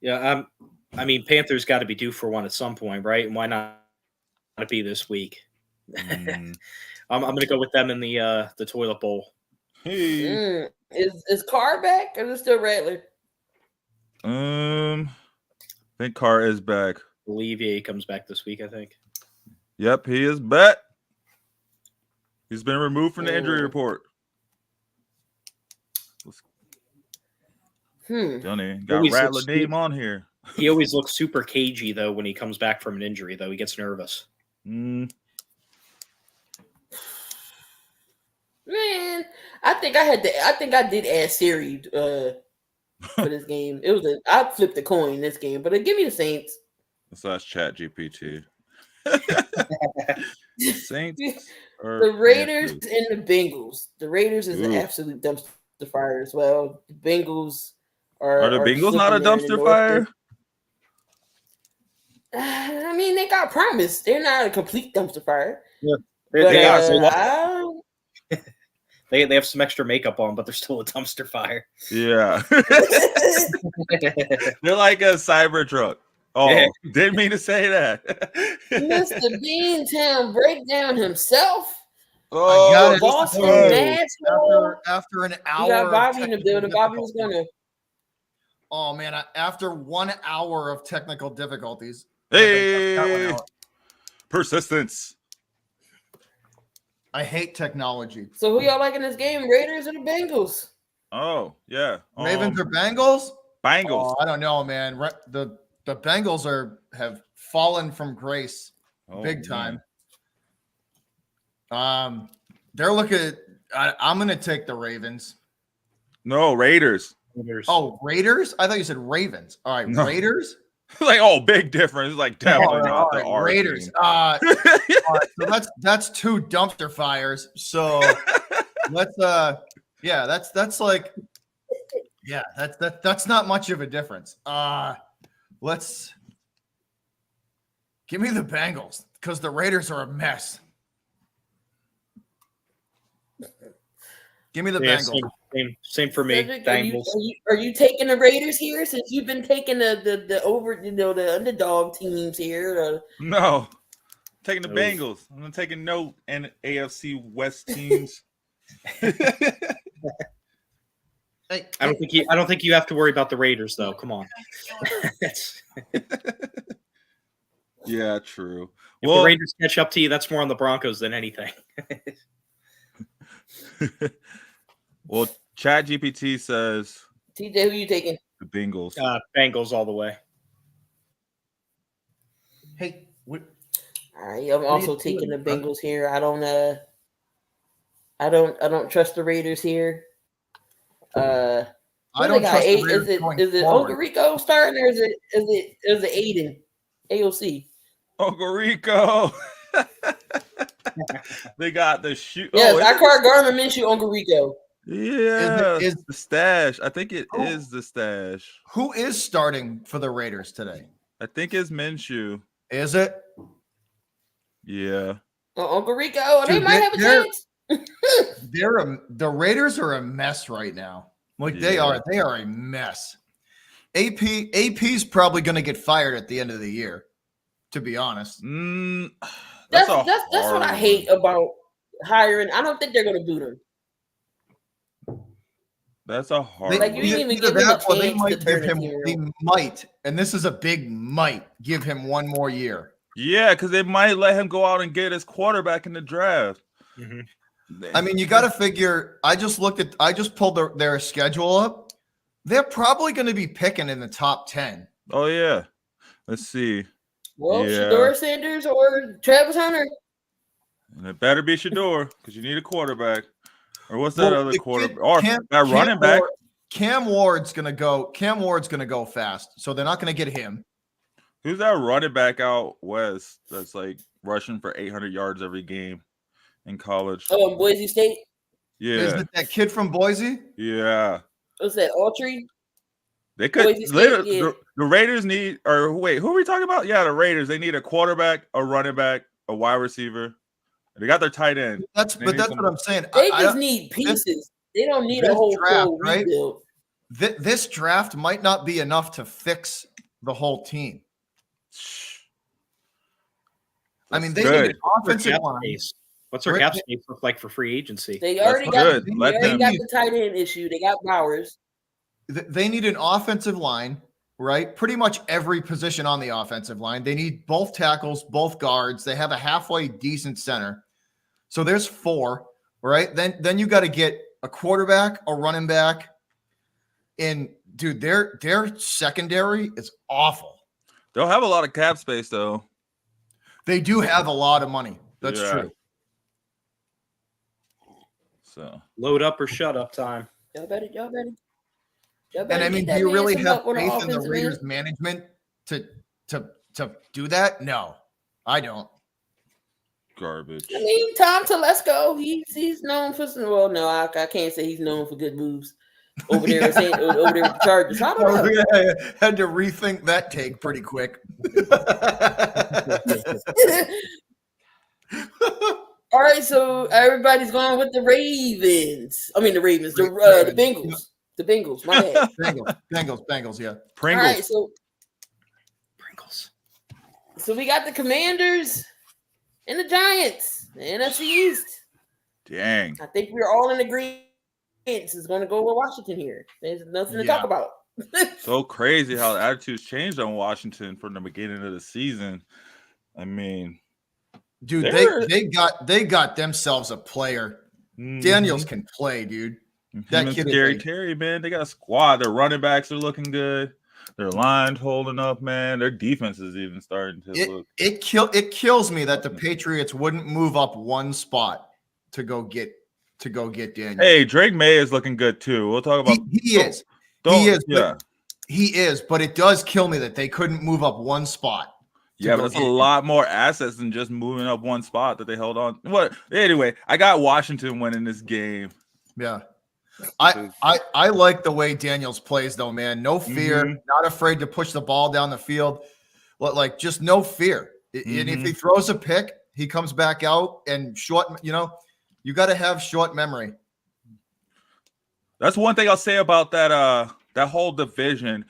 Yeah, Panthers got to be due for one at some point, right? And why not it be this week? I'm going to go with them in the toilet bowl. Hey. Is Carr back or is it still Rattler? I think Carr is back. I believe he comes back this week, I think. Yep, he is back. He's been removed from the injury report. Johnny got Rattler name on here. He always looks super cagey though when he comes back from an injury. Though he gets nervous. Man, I think I did add Siri for this game. I flipped the coin this game, but give me the Saints. So that's Chat GPT. Saints. The Raiders and the Bengals. The Raiders is an absolute dumpster fire as well. The Bengals are the Bengals not a dumpster fire? They got promised. They're not a complete dumpster fire. Yeah, they have some extra makeup on, but they're still a dumpster fire. Yeah, they're like a cyber truck. Oh, yeah. Didn't mean to say that. Mr. Beantown breakdown himself. Oh, Boston Nashville. After an hour. You got Bobby in the building. Bobby was gonna. Oh man! After 1 hour of technical difficulties. Hey, persistence. I hate technology. So who y'all like in this game? Raiders or the Bengals? Oh yeah, Ravens or Bengals? Bengals. Oh, I don't know, man. The Bengals have fallen from grace big time. They're looking. I'm going to take the Ravens. No, Raiders. Oh, Raiders? I thought you said Ravens. All right, no. Raiders. Like, oh, big difference. Like, definitely not the R Raiders. team. All right, so that's 2 dumpster fires. So let's that's like that's not much of a difference. Let's give me the Bengals because the Raiders are a mess. Give me the Bengals. Same for me. Cedric, Bengals. are you taking the Raiders here since you've been taking the over the underdog teams here? No. Taking the No. Bengals. I'm taking no and AFC West teams. Hey, I don't think you have to worry about the Raiders though. Come on. If Yeah, true. the Raiders catch up to you, that's more on the Broncos than anything. Well, ChatGPT says TJ, who you taking? the Bengals. Bengals all the way. hey, what? All right, I'm also taking the Bengals here. I don't trust the Raiders here. I don't trust the Raiders Is it forward. Uncle Rico starting or is it Aiden? AOC. Uncle Rico. They got the shoe. Yes, oh, I call Garmin Minshew Uncle Rico. Yeah, Is the stash. I think it is the stash. Who is starting for the Raiders today? I think it's Minshew. Is it? Yeah. Uncle Rico, they Dude, might have a they're- chance. The Raiders are a mess right now. Like they are a mess. AP's probably going to get fired at the end of the year, to be honest. That's what I hate about hiring. I don't think they're going to boot him. That's a hard Like, you one. didn't even give him a chance they to might give turn him. the team They around. might, and this is a big might, give him one more year. Yeah, because they might let him go out and get his quarterback in the draft. Mm-hmm. I mean, you got to figure. I just pulled their schedule up. They're probably going to be picking in the top 10. Oh yeah. Let's see. Well, Yeah. Shador Sanders or Travis Hunter. And it better be Shador because you need a quarterback. Or what's that Well, other the quarterback? kid- Or Cam- that Cam running back. Ward- Cam Ward's gonna go fast, so they're not gonna get him. Who's that running back out west that's like rushing for 800 yards every game in college? Oh, Boise State. Is Yeah. it that kid from Boise? Yeah. What's that? Autry? They could Boise State, yeah. the Raiders need, or wait, who are we talking about? Yeah, the Raiders. They need a quarterback, a running back, a wide receiver. They got their tight end. That's They what need some- I'm saying. They I just don't- need pieces. They don't need this a whole draft, full right? rebuild. This draft might not be enough to fix the whole team. I mean, they Good. need an offensive line. What's our cap space look like for free agency? They That's already good. got, Let they already them- got the tight end issue. They got Bowers. They need an offensive line, right? Pretty much every position on the offensive line. They need both tackles, both guards. They have a halfway decent center. So there's 4, right? Then you got to get a quarterback, a running back. And dude, their secondary is awful. They'll have a lot of cap space though. They do have a lot of money. That's Yeah. true. So Load up or shut up time. Y'all better. And I mean, do you really have faith in the Raiders management to do that? No, I don't. garbage. I mean, Tom Telesco, he's known for some. Well, no, I can't say he's known for good moves over there. Over there with the Chargers. I don't know. I had to rethink that take pretty quick. All right, so everybody's going with the Ravens. I mean, the Ravens, the Bengals. The Bengals, my bad. Bengals, yeah. Pringles. All right, so Pringles. we got the Commanders and the Giants, the NFC East. Dang. I think we're all in agreement. It's going to go with Washington here. There's nothing to talk about. So crazy how the attitudes changed on Washington from the beginning of the season. I mean, Dude, they got themselves a player. Daniels can play, dude. That and kid is Scary a- Terry, man. They got a squad. Their running backs are looking good. Their line's holding up, man. Their defense is even starting to look. It kills me that the Patriots wouldn't move up one spot to go get Daniels. Hey, Drake May is looking good too. We'll talk about He is. Don't, He is, yeah. He is, but it does kill me that they couldn't move up one spot. Yeah, but that's a lot more assets than just moving up one spot that they held on. What? Anyway, I got Washington winning this game. Yeah. I like the way Daniels plays, though, man. No fear, not afraid to push the ball down the field. Like, just no fear. And if he throws a pick, he comes back out and short, you got to have short memory. That's one thing I'll say about that whole division.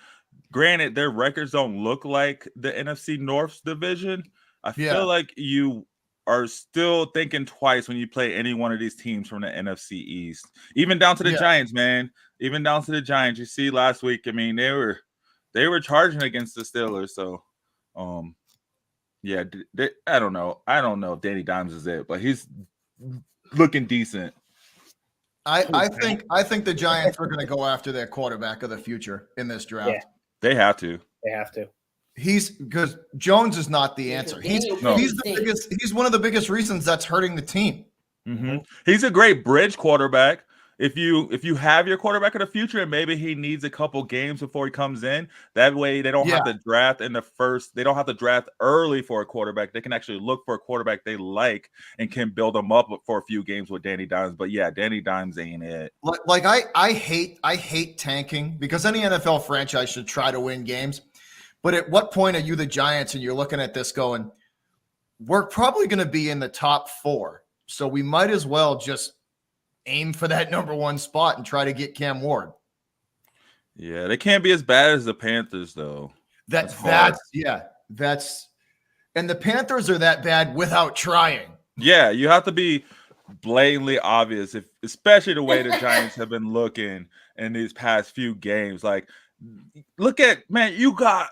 Granted, their records don't look like the NFC North's division. I feel like you are still thinking twice when you play any one of these teams from the NFC East. Even down to the Giants, man. Even down to the Giants. You see last week, I mean, they were charging against the Steelers. So, I don't know. I don't know if Danny Dimes is it, but he's looking decent. I think the Giants are going to go after their quarterback of the future in this draft. Yeah. They have to. They have to. Because Jones is not the answer. He's one of the biggest reasons that's hurting the team. He's a great bridge quarterback. If you have your quarterback of the future and maybe he needs a couple games before he comes in, that way they don't have to draft they don't have to draft early for a quarterback. They can actually look for a quarterback they like and can build them up for a few games with Danny Dimes. But yeah, Danny Dimes ain't it. Like I hate tanking because any NFL franchise should try to win games. But at what point are you the Giants and you're looking at this going, we're probably going to be in the top 4. So we might as well just aim for that number 1 spot and try to get Cam Ward. Yeah, they can't be as bad as the Panthers, though. And the Panthers are that bad without trying. Yeah, you have to be blatantly obvious, especially the way the Giants have been looking in these past few games. Like, look at, man, you got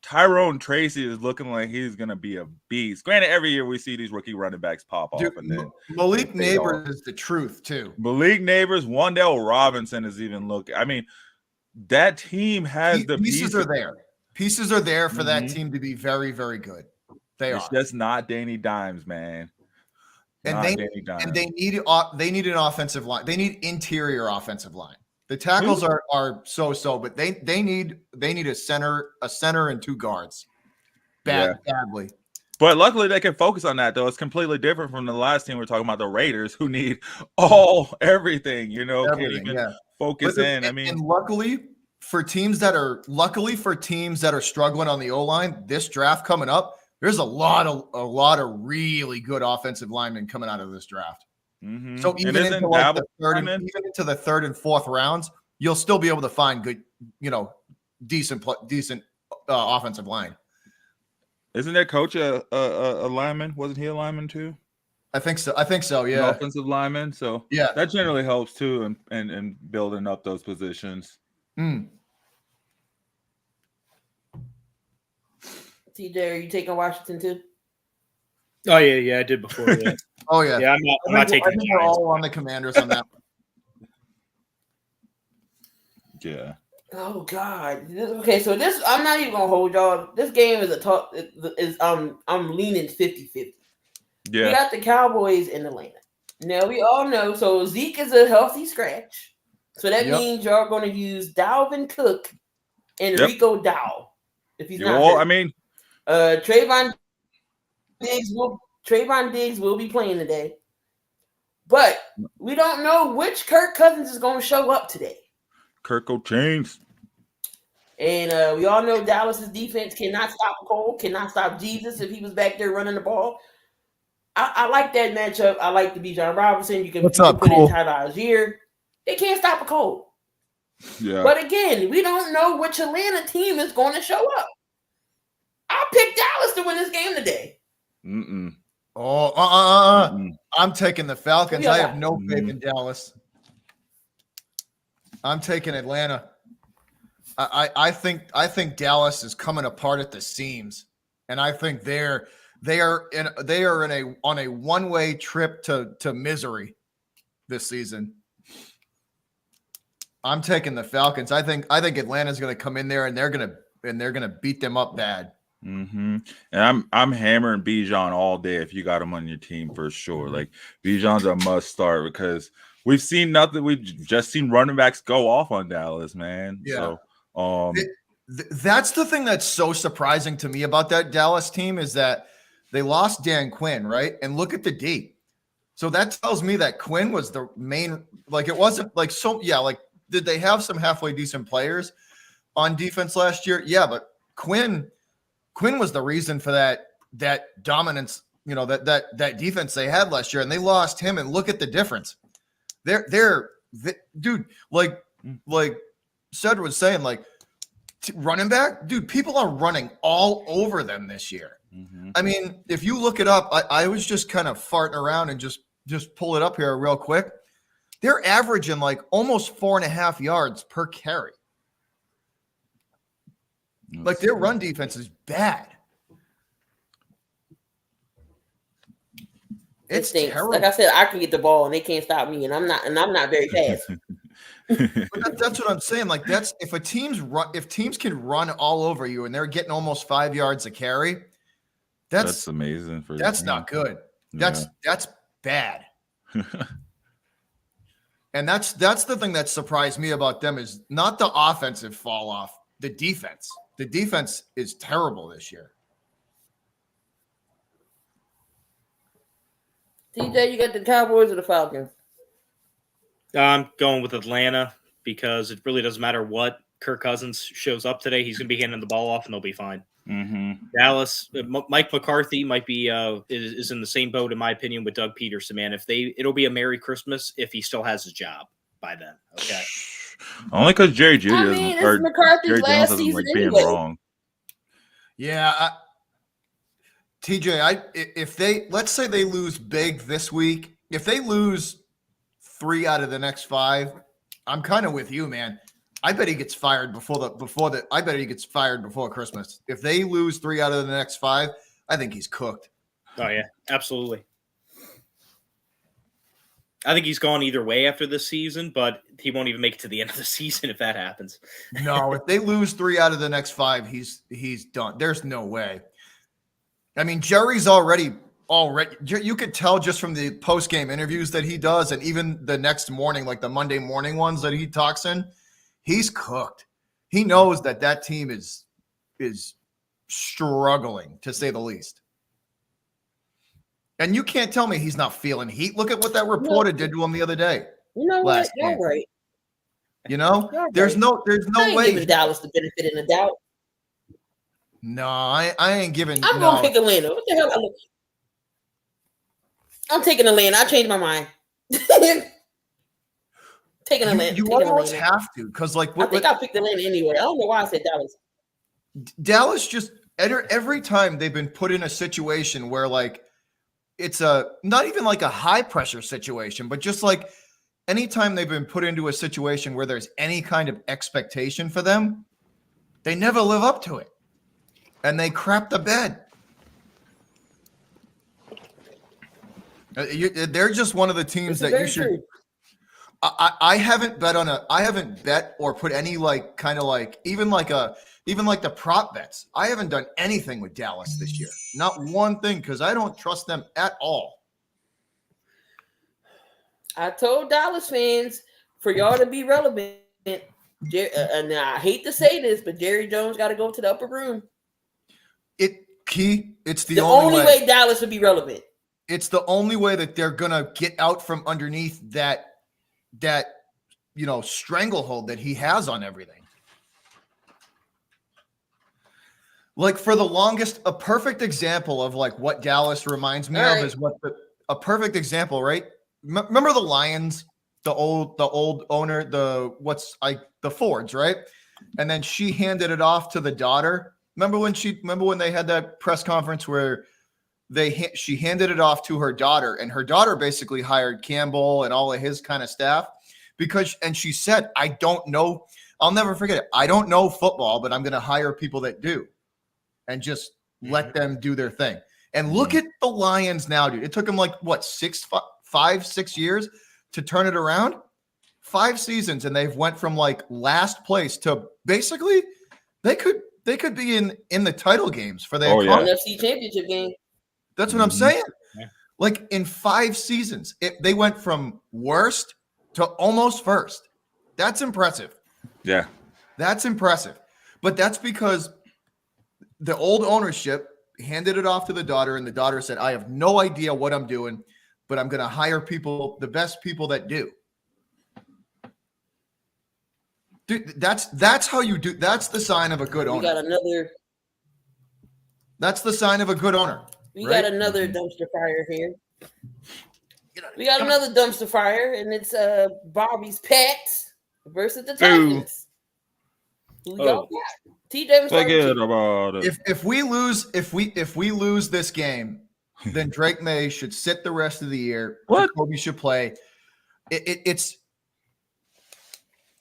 Tyrone Tracy is looking like he's going to be a beast. Granted, every year we see these rookie running backs pop off. And then Malik Neighbors is the truth, too. Malik Neighbors, Wan'Dale Robinson is even looking. I mean, that team has the pieces are there. Pieces are there for that team to be very, very good. It's just not Danny Dimes, man. And they need an offensive line. They need interior offensive line. The tackles are so, but they need a center and 2 guards badly. But luckily they can focus on that, though. It's completely different from the last team we're talking about, the Raiders, who need everything, can't even focus in. And luckily for teams that are struggling on the O-line, this draft coming up, there's a lot of really good offensive linemen coming out of this draft. So even into the 3rd and 4th rounds, you'll still be able to find good, decent offensive line. Isn't their coach a lineman? Wasn't he a lineman too? I think so. Yeah, an offensive lineman. So yeah, that generally helps too, and building up those positions. TJ, are you taking Washington too? Oh yeah, I did before. Yeah. Oh yeah, yeah. I'm not taking. I think we're all on the Commanders on that one. Yeah. Oh God. Okay, so this I'm not even gonna hold y'all. This game is I'm leaning 50-50. Yeah. We got the Cowboys in Atlanta. Now we all know. So Zeke is a healthy scratch. So that means y'all going to use Dalvin Cook and Rico Dow. If he's not. Well, I mean, Trayvon Diggs will be playing today, but we don't know which Kirk Cousins is going to show up today. Kirk O'Chains. And we all know Dallas's defense cannot stop Cole, cannot stop Jesus if he was back there running the ball. I like that matchup. I like the Bijan Robinson. You can put in Tyler Algier. They can't stop a Cole. Yeah. But again, we don't know which Atlanta team is going to show up. I picked Dallas to win this game today. I'm taking the Falcons. I have no faith in Dallas. I'm taking Atlanta. I think Dallas is coming apart at the seams, and I think they are on a one-way trip to misery this season. I'm taking the Falcons. I think Atlanta's going to come in there and they're going to beat them up bad. And I'm hammering Bijan all day if you got him on your team for sure. Like Bijan's a must start because we've seen nothing. We've just seen running backs go off on Dallas, man. Yeah. So That's the thing that's so surprising to me about that Dallas team is that they lost Dan Quinn, right? And look at the D. So that tells me that Quinn was the main, like it wasn't like like did they have some halfway decent players on defense last year? Yeah, but Quinn was the reason for that dominance, that defense they had last year, and they lost him. And look at the difference. Dude, like Cedric was saying, like running back, dude, people are running all over them this year. Mm-hmm. I mean, if you look it up, I was just kind of farting around and just pull it up here real quick. They're averaging like almost 4.5 yards per carry. Like their run defense is bad. It's terrible. Like I said, I can get the ball and they can't stop me, and I'm not very fast. But that's what I'm saying. Like if teams can run all over you and they're getting almost 5 yards a carry, that's amazing. That's not good. That's bad. And that's the thing that surprised me about them is not the offensive fall off, the defense. The defense is terrible this year. TJ, you got the Cowboys or the Falcons? I'm going with Atlanta because it really doesn't matter what Kirk Cousins shows up today. He's going to be handing the ball off and they'll be fine. Mm-hmm. Dallas, Mike McCarthy might be is in the same boat in my opinion with Doug Peterson. Man, it'll be a Merry Christmas if he still has his job by then. Okay, only because Jerry Judy it's McCarthy's last season anyway. Wrong. Yeah, TJ, if they let's say they lose big this week, if they lose 3 out of the next 5, I'm kind of with you, man. I bet he gets fired I bet he gets fired before Christmas. If they lose 3 out of the next 5, I think he's cooked. Oh yeah, absolutely. I think he's gone either way after this season, but he won't even make it to the end of the season if that happens. No, if they lose 3 out of the next 5, he's done. There's no way. I mean, Jerry's already you could tell just from the post-game interviews that he does, and even the next morning, like the Monday morning ones that he talks in, he's cooked. He knows that team is struggling, to say the least. And you can't tell me he's not feeling heat. Look at what that reporter did to him the other day. You know what? You're right. There's no way. Giving Dallas the benefit of the doubt. No, I ain't giving. I'm gonna pick Atlanta. What the hell? I'm taking Atlanta. I changed my mind. Taking Atlanta. You almost have to, because I think I picked Atlanta anyway. I don't know why I said Dallas. Dallas just every time they've been put in a situation where it's not even like a high pressure situation, but just like anytime they've been put into a situation where there's any kind of expectation for them, they never live up to it. And they crap the bed. They're just one of the teams that you should. True. I haven't bet or put any even the prop bets. I haven't done anything with Dallas this year. Not one thing, because I don't trust them at all. I told Dallas fans for y'all to be relevant. And I hate to say this, but Jerry Jones got to go to the upper room. It's the only way Dallas would be relevant. It's the only way that they're gonna get out from underneath that stranglehold that he has on everything. Like for the longest, a perfect example of what Dallas reminds me of is a perfect example, right? Remember the Lions, the old owner, the Fords, right? And then she handed it off to the daughter. Remember when they had that press conference where she handed it off to her daughter, and her daughter basically hired Campbell and all of his kind of staff and she said, I don't know. I'll never forget it. I don't know football, but I'm going to hire people that do and just let them do their thing. And look at the Lions now, dude. It took them 6 years to turn it around. 5 seasons, and they've went from last place to basically they could be in the title games for their NFC Championship game. That's what I'm saying. Yeah. In 5 seasons, they went from worst to almost first. That's impressive. Yeah. That's impressive. But that's because the old ownership handed it off to the daughter, and the daughter said, I have no idea what I'm doing, but I'm going to hire people, the best people that do. Dude, that's how you do. That's the sign of a good owner. That's the sign of a good owner. We got another dumpster fire here. We got another dumpster fire, and it's Bobby's Pets versus the Titans. Who y'all got? TJ, forget about it. If we lose this game, then Drake May should sit the rest of the year. Jacoby should play.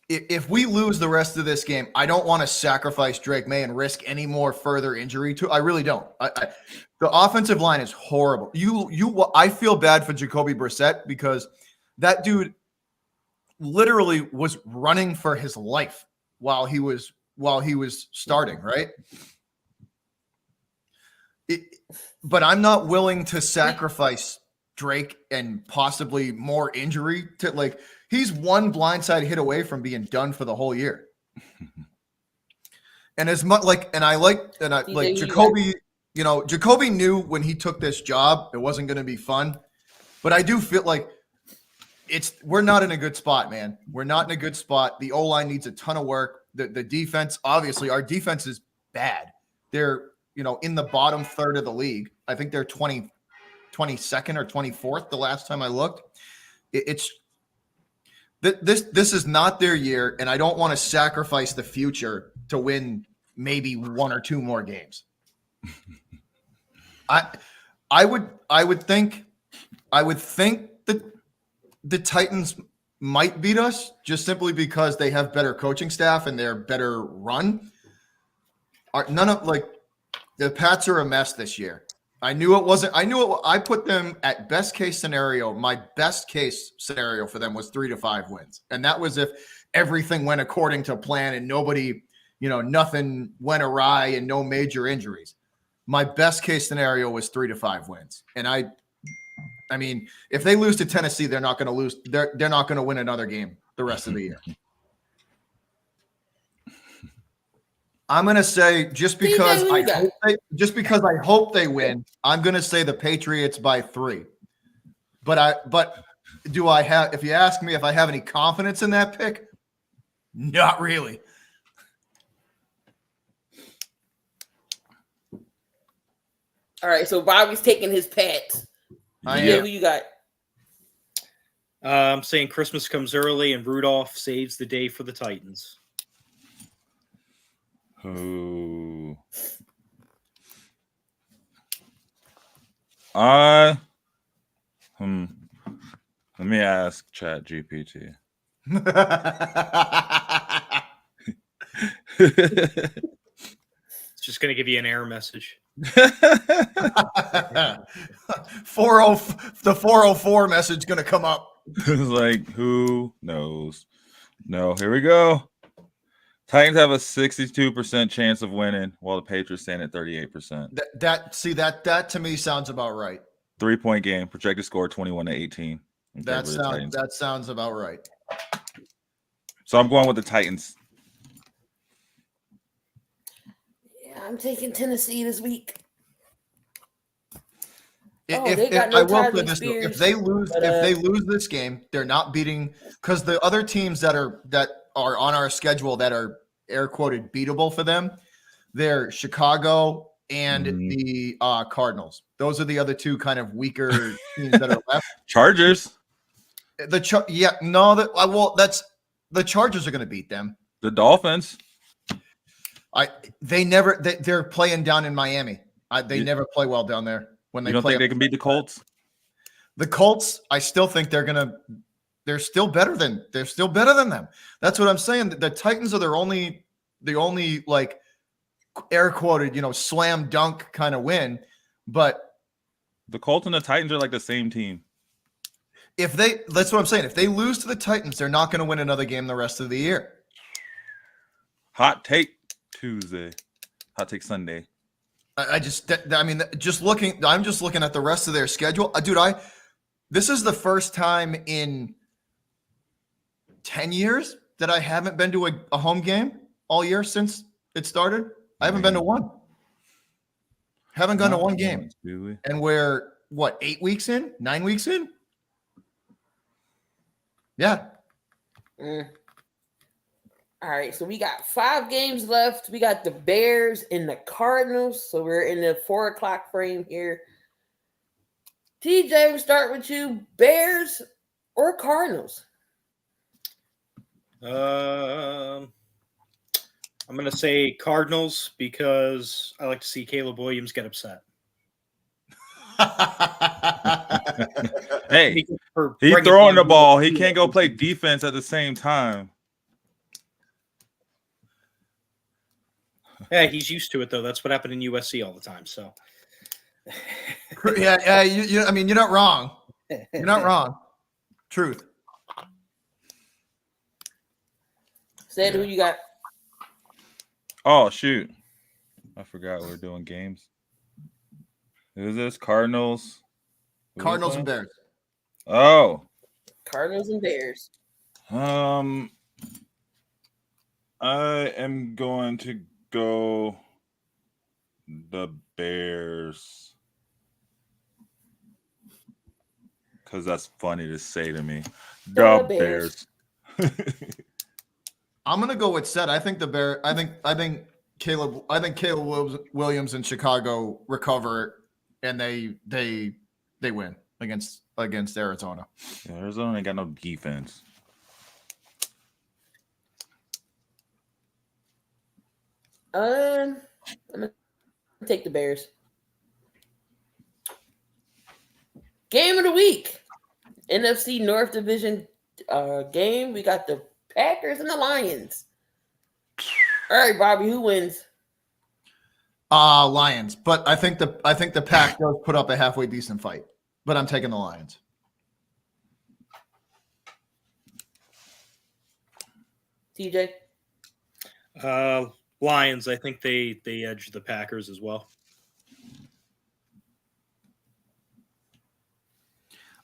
If we lose the rest of this game, I don't want to sacrifice Drake May and risk any more further injury to. I really don't. The offensive line is horrible. I feel bad for Jacoby Brissett because that dude literally was running for his life while he was starting, right? But I'm not willing to sacrifice Drake and possibly more injury to like. He's one blindside hit away from being done for the whole year. And as much Jacoby, Jacoby knew when he took this job, it wasn't going to be fun, but I do feel like we're not in a good spot, man. We're not in a good spot. The O-line needs a ton of work. The defense, obviously our defense is bad. They're, in the bottom third of the league. I think they're 22nd or 24th the last time I looked. This is not their year, and I don't want to sacrifice the future to win maybe one or two more games. I would think that the Titans might beat us just simply because they have better coaching staff and they're better run. The Pats are a mess this year. I put them at best case scenario. My best case scenario for them was 3 to 5 wins. And that was if everything went according to plan and nobody, nothing went awry and no major injuries. My best case scenario was 3 to 5 wins. And I mean, if they lose to Tennessee, they're not going to lose. They're not going to win another game the rest of the year. I'm going to say just because I hope they win, I'm going to say the Patriots by 3. But do I have, if you ask me if I have any confidence in that pick, not really. All right, so Bobby's taking his Pats. Who you got? I'm saying Christmas comes early and Rudolph saves the day for the Titans. Who? Let me ask Chat GPT. It's just going to give you an error message. The 404 message going to come up. It's like, who knows? No, here we go. Titans have a 62% chance of winning, while the Patriots stand at 38%. That to me sounds about right. 3-point game, projected score 21-18. That sounds about right. So I'm going with the Titans. Yeah, I'm taking Tennessee this week. If they lose this game, they're not beating, because the other teams that are on our schedule that are air quoted beatable for them, they're Chicago and the Cardinals. Those are the other two kind of weaker teams that are left. Chargers. The Chargers are going to beat them. The Dolphins. They're playing down in Miami. They never play well down there. When they think they can beat the Colts? The Colts, I still think they're still better than them. That's what I'm saying. The Titans are the only like air quoted, slam dunk kind of win. But the Colts and the Titans are like the same team. That's what I'm saying. If they lose to the Titans, they're not going to win another game the rest of the year. Hot take Tuesday. Hot take Sunday. I'm just looking at the rest of their schedule. Dude, this is the first time in 10 years that I haven't been to a home game. all year since it started? I haven't been to one. Haven't gone to one game. Really? And we're, 8 weeks in? 9 weeks in? Yeah. All right, so we got 5 games left. We got the Bears and the Cardinals. So we're in the 4 o'clock frame here. TJ, we'll start with you. Bears or Cardinals? I'm going to say Cardinals because I like to see Caleb Williams get upset. Hey, he's throwing the ball. He can't go play defense at the same time. Yeah, he's used to it, though. That's what happened in USC all the time. So, yeah. I mean, you're not wrong. You're not wrong. Truth. Said who you got? Oh, shoot. I forgot we're doing games. Who's this? Cardinals? Cardinals and Bears. Oh. Cardinals and Bears. I am going to go the Bears. Because that's funny to say to me. The Bears. I'm gonna go with Seth. I think the Bear. I think Caleb Williams in Chicago recover, and they win against Arizona. Yeah, Arizona ain't got no defense. I'm gonna take the Bears. Game of the week, NFC North Division game. We got the Packers and the Lions. All right, Bobby, who wins? Lions, but I think the Pack does put up a halfway decent fight, but I'm taking the Lions. TJ? Lions, I think they edge the Packers as well.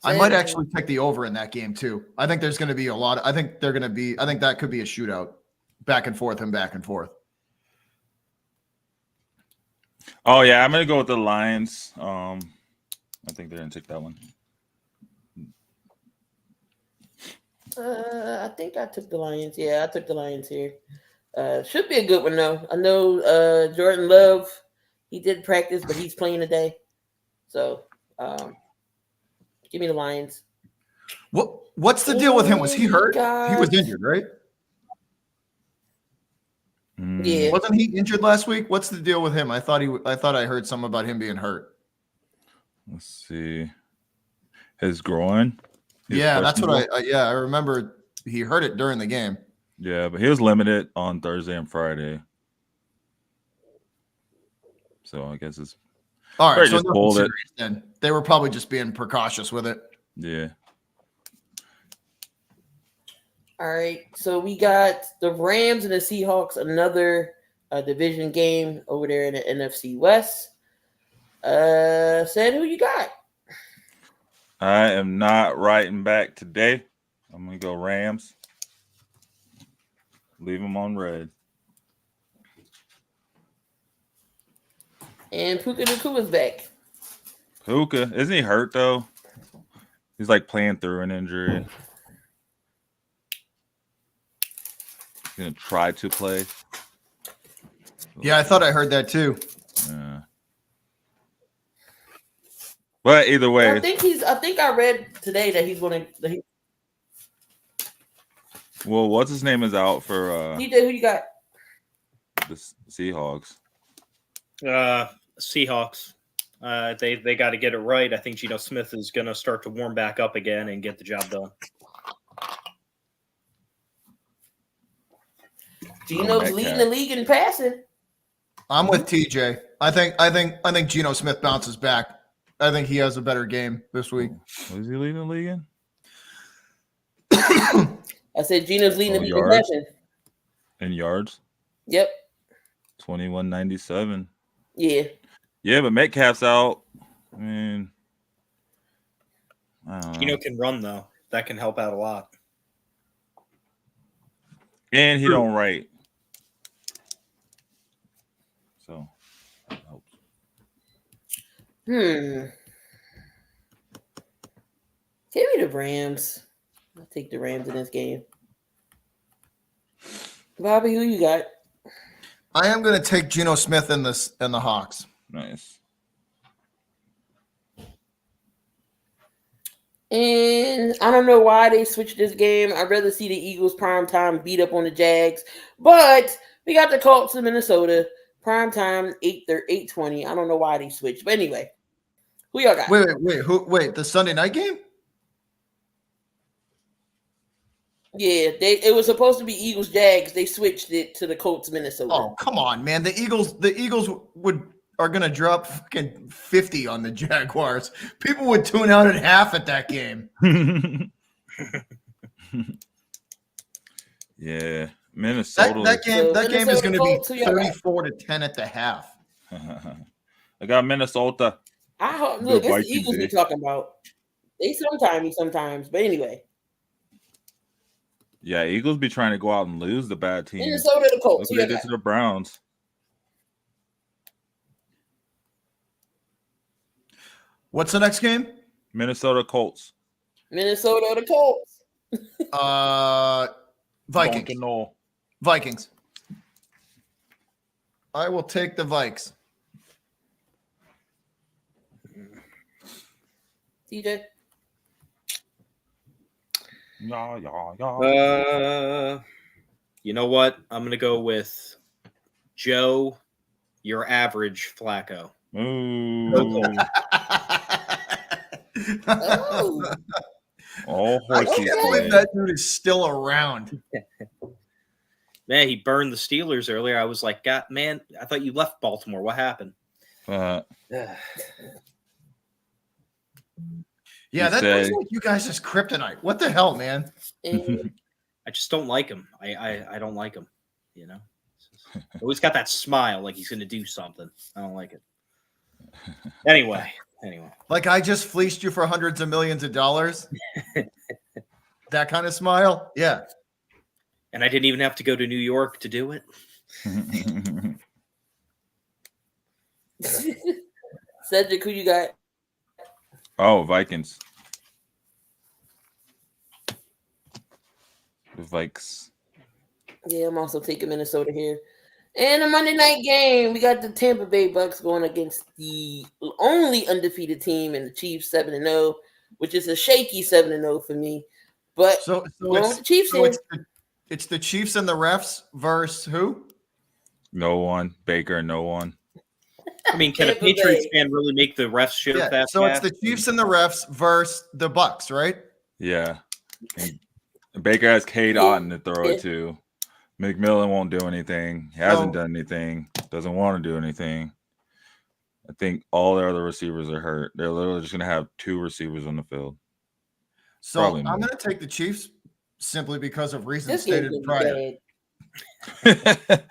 I might actually take the over in that game too. I think there's going to be a lot. I think that could be a shootout, back and forth and back and forth. Oh yeah, I'm gonna go with the Lions. I think they're gonna take that one. I think I took the Lions. Yeah, I took the Lions here. Should be a good one though. I know Jordan Love, he did practice, but he's playing today. So give me the Lions. What's the deal with him? Was he hurt? He was injured, right? Yeah. Wasn't he injured last week? What's the deal with him? I thought I heard something about him being hurt. Let's see. His groin. Yeah, that's what I remember. He hurt it during the game. Yeah, but he was limited on Thursday and Friday. So I guess it's all right. So just pulled it. Then they were probably just being precautious with it. Yeah. All right. So we got the Rams and the Seahawks, another division game over there in the NFC West. Said who you got? I am not writing back today. I'm gonna go Rams. Leave them on red. And Puka Nakuma's back. Puka, isn't he hurt though? He's like playing through an injury. He's gonna try to play. Yeah, I thought I heard that too. Yeah. But either way, I think I read today that he's going to. Well, what's his name is out for DJ, who you got? the Seahawks. Seahawks. They got to get it right. I think Geno Smith is going to start to warm back up again and get the job done. Geno's leading the league in passing. I'm with TJ. I think Geno Smith bounces back. I think he has a better game this week. What is he leading the league in? I said Geno's leading the league in yards? passing. In yards? Yep. 2197. Yeah. Yeah, but Metcalf's out. I mean, I don't know. Geno can run though. That can help out a lot. And he don't write. Give me the Rams. I'll take the Rams in this game. Bobby, who you got? I am going to take Geno Smith and the Hawks. Nice. And I don't know why they switched this game. I'd rather see the Eagles prime time beat up on the Jags. But we got the Colts in Minnesota. Prime time, 8:20. I don't know why they switched. But anyway, who y'all got? Wait, the Sunday night game? Yeah, it was supposed to be Eagles Jags. They switched it to the Colts Minnesota. Oh, come on, man. The Eagles are going to drop fucking 50 on the Jaguars. People would tune out at half at that game. Yeah, Minnesota. That game is going to be Colts, 34-10 at the half. I got Minnesota. I hope. Look, The it's the Eagles we Vikings, talking about. They sometimes. But anyway, Yeah, Eagles be trying to go out and lose the bad teams. Minnesota the Colts. Look what they did to the Browns. What's the next game? Minnesota Colts. Minnesota the Colts. Vikings. Don't know. Vikings. I will take the Vikes. TJ. Yeah. You know what? I'm gonna go with Joe, your average Flacco. Ooh. Oh, All I horses. can't believe that dude is still around. Man, he burned the Steelers earlier. I was like, God, man, I thought you left Baltimore. What happened? Yeah, He that said- was like you guys' kryptonite. What the hell, man? and I just don't like him. I don't like him. You know, always got that smile like he's gonna do something. I don't like it. Anyway. Like I just fleeced you for hundreds of millions of dollars. That kind of smile? Yeah. And I didn't even have to go to New York to do it. Cedric, who you got? Oh, Vikings. The Vikes. Yeah, I'm also taking Minnesota here. And a Monday night game, we got the Tampa Bay Bucks going against the only undefeated team in the Chiefs, 7-0, which is a shaky 7-0 for me. But So going with the Chiefs here. it's the Chiefs and the refs versus who? No one. Baker, no one. I mean, can a Tampa Patriots Bay. fan really make the refs show Yeah. fast? So it's the Chiefs and the refs versus the Bucks, right? Yeah. And Baker has Cade Otten to throw it to. McMillan won't do anything. He hasn't done anything. Doesn't want to do anything. I think all their other receivers are hurt. They're literally just going to have two receivers on the field. So Probably I'm more. going to take the Chiefs simply because of reasons This game stated is prior. bad.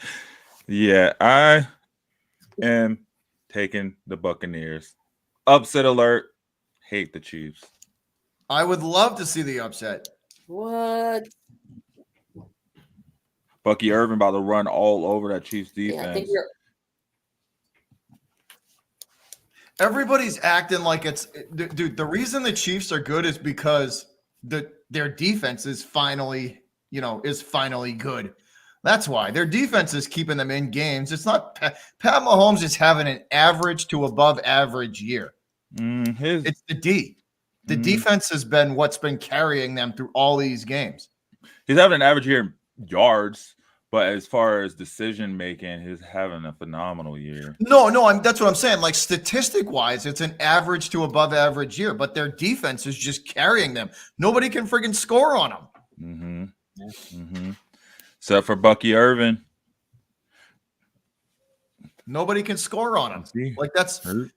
Yeah, I am taking the Buccaneers. Upset alert. Hate the Chiefs. I would love to see the upset. What? Bucky Irvin about to run all over that Chiefs defense. Yeah, I think you're. Everybody's acting like it's dude. The reason the Chiefs are good is because their defense is finally good. That's why their defense is keeping them in games. It's not Pat Mahomes is having an average to above average year. It's the D. The defense has been what's been carrying them through all these games. He's having an average year in yards, but as far as decision making, he's having a phenomenal year. No, that's what I'm saying. Like statistic wise, it's an average to above average year, but their defense is just carrying them. Nobody can friggin' score on them. Except for Bucky Irvin. Nobody can score on them. See? Like that's. Hurt.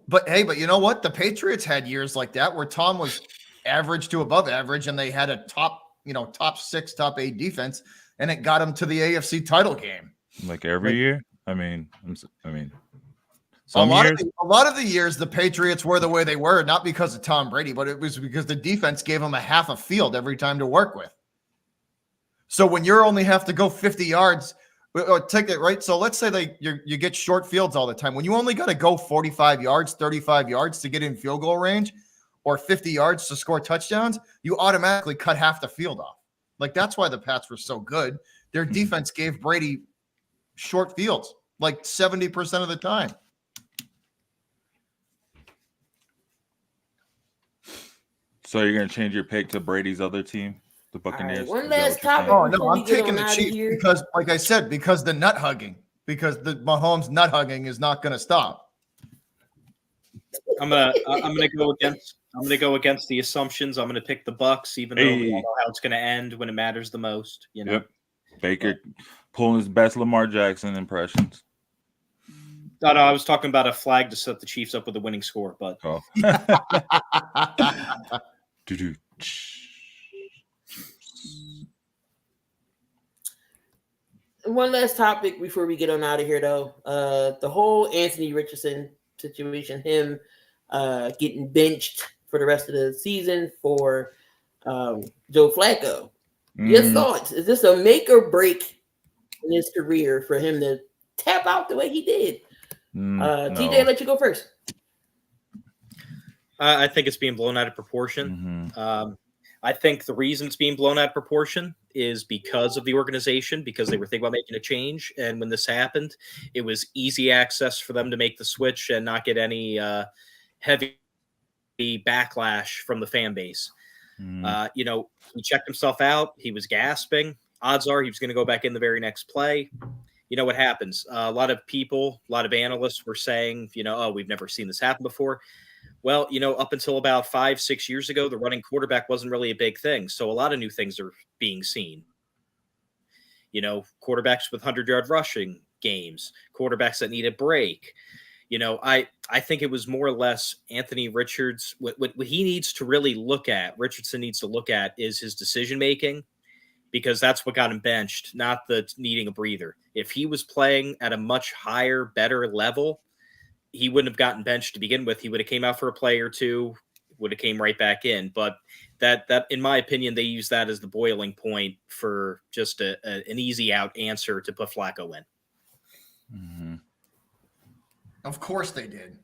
But hey, but you know what? The Patriots had years like that where Tom was average to above average, and they had a top 6, top 8 defense, and it got them to the AFC title game. Like every year? I mean, A some lot years. of the years the Patriots were the way they were, not because of Tom Brady, but it was because the defense gave them a half a field every time to work with. So when you only have to go 50 yards Or take it right. So let's say you get short fields all the time. When you only got to go 45 yards, 35 yards to get in field goal range, or 50 yards to score touchdowns, you automatically cut half the field off. Like that's why the Pats were so good. Their defense gave Brady short fields like 70% of the time. So you're gonna change your pick to Brady's other team, the Buccaneers? one Is that last what you're saying? topic. Oh no, Before we I'm get taking on the outta Chiefs here. because, like I said, because the nut hugging, because the Mahomes nut hugging is not going to stop. I'm gonna go against the assumptions. I'm gonna pick the Bucks, even though we all know how it's gonna end when it matters the most. You know. Yep. Baker pulling his best Lamar Jackson impressions. No, I was talking about a flag to set the Chiefs up with a winning score, but Oh. One last topic before we get on out of here, though. The whole Anthony Richardson situation, him getting benched for the rest of the season for Joe Flacco. Your thoughts? Is this a make or break in his career for him to tap out the way he did? No. TJ, let you go first. I think it's being blown out of proportion. I think the reason it's being blown out of proportion is because of the organization, because they were thinking about making a change. And when this happened, it was easy access for them to make the switch and not get any heavy backlash from the fan base. You know, he checked himself out. He was gasping. Odds are he was going to go back in the very next play. You know what happens? A lot of people, a lot of analysts were saying, you know, oh, we've never seen this happen before. Well, you know, up until about 5-6 years ago, the running quarterback wasn't really a big thing. So a lot of new things are being seen. You know, quarterbacks with 100-yard rushing games, quarterbacks that need a break. You know, I think it was more or less Anthony Richards. What he needs to really look at, Richardson needs to look at, is his decision-making, because that's what got him benched, not the needing a breather. If he was playing at a much higher, better level, he wouldn't have gotten benched to begin with. He would have came out for a play or two, would have came right back in. But that in my opinion, they use that as the boiling point for just an easy out answer to put Flacco in. Of course they did.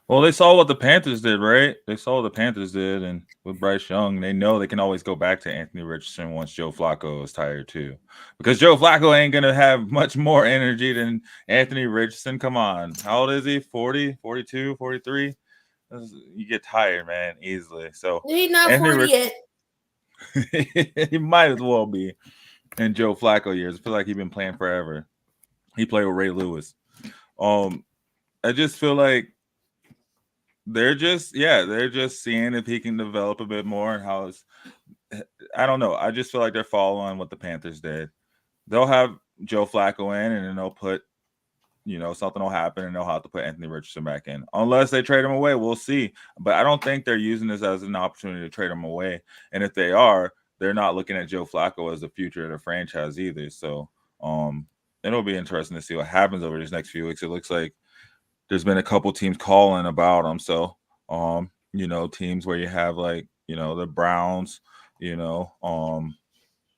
Well, they saw what the Panthers did, right? They saw what the Panthers did, and with Bryce Young, they know they can always go back to Anthony Richardson once Joe Flacco is tired too. Because Joe Flacco ain't going to have much more energy than Anthony Richardson. Come on. How old is he? 40, 42, 43? You get tired, man, easily. So He's not 40 yet. He might as well be in Joe Flacco years. I feel like he's been playing forever. He played with Ray Lewis. I just feel like they're just seeing if he can develop a bit more and how it's. I don't know. I just feel like they're following what the Panthers did. They'll have Joe Flacco in, and then they'll put, you know, something will happen, and they'll have to put Anthony Richardson back in. Unless they trade him away, we'll see. But I don't think they're using this as an opportunity to trade him away. And if they are, they're not looking at Joe Flacco as the future of the franchise either. So it'll be interesting to see what happens over these next few weeks. It looks like there's been a couple teams calling about him. So, you know, teams where you have like, you know, the Browns, you know,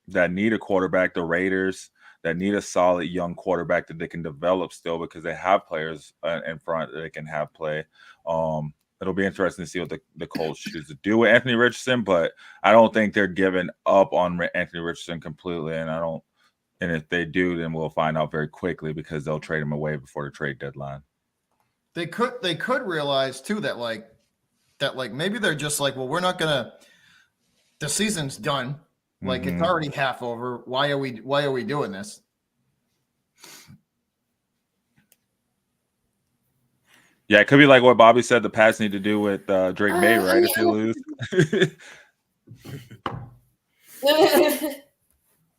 that need a quarterback, the Raiders that need a solid young quarterback that they can develop still because they have players in front that they can have play. It'll be interesting to see what the Colts choose to do with Anthony Richardson, but I don't think they're giving up on Anthony Richardson completely. And if they do, then we'll find out very quickly because they'll trade him away before the trade deadline. They could realize too that maybe they're just like, well, we're not gonna. The season's done. Like it's already half over. Why are we doing this? Yeah, it could be like what Bobby said the Pats need to do with Drake May, right? If they lose.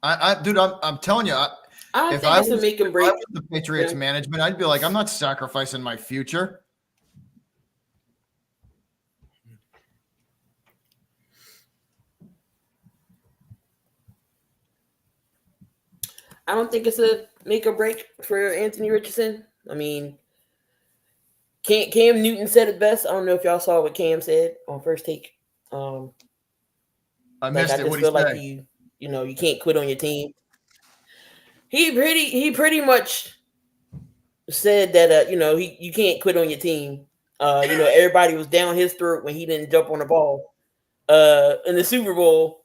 I'm telling you. I don't think it's a make and break. The Patriots management, I'd be like, I'm not sacrificing my future. I don't think it's a make or break for Anthony Richardson. I mean, Cam Newton said it best. I don't know if y'all saw what Cam said on First Take. I missed it. What did he say? you can't quit on your team. He pretty much said that you can't quit on your team. Everybody was down his throat when he didn't jump on the ball in the Super Bowl.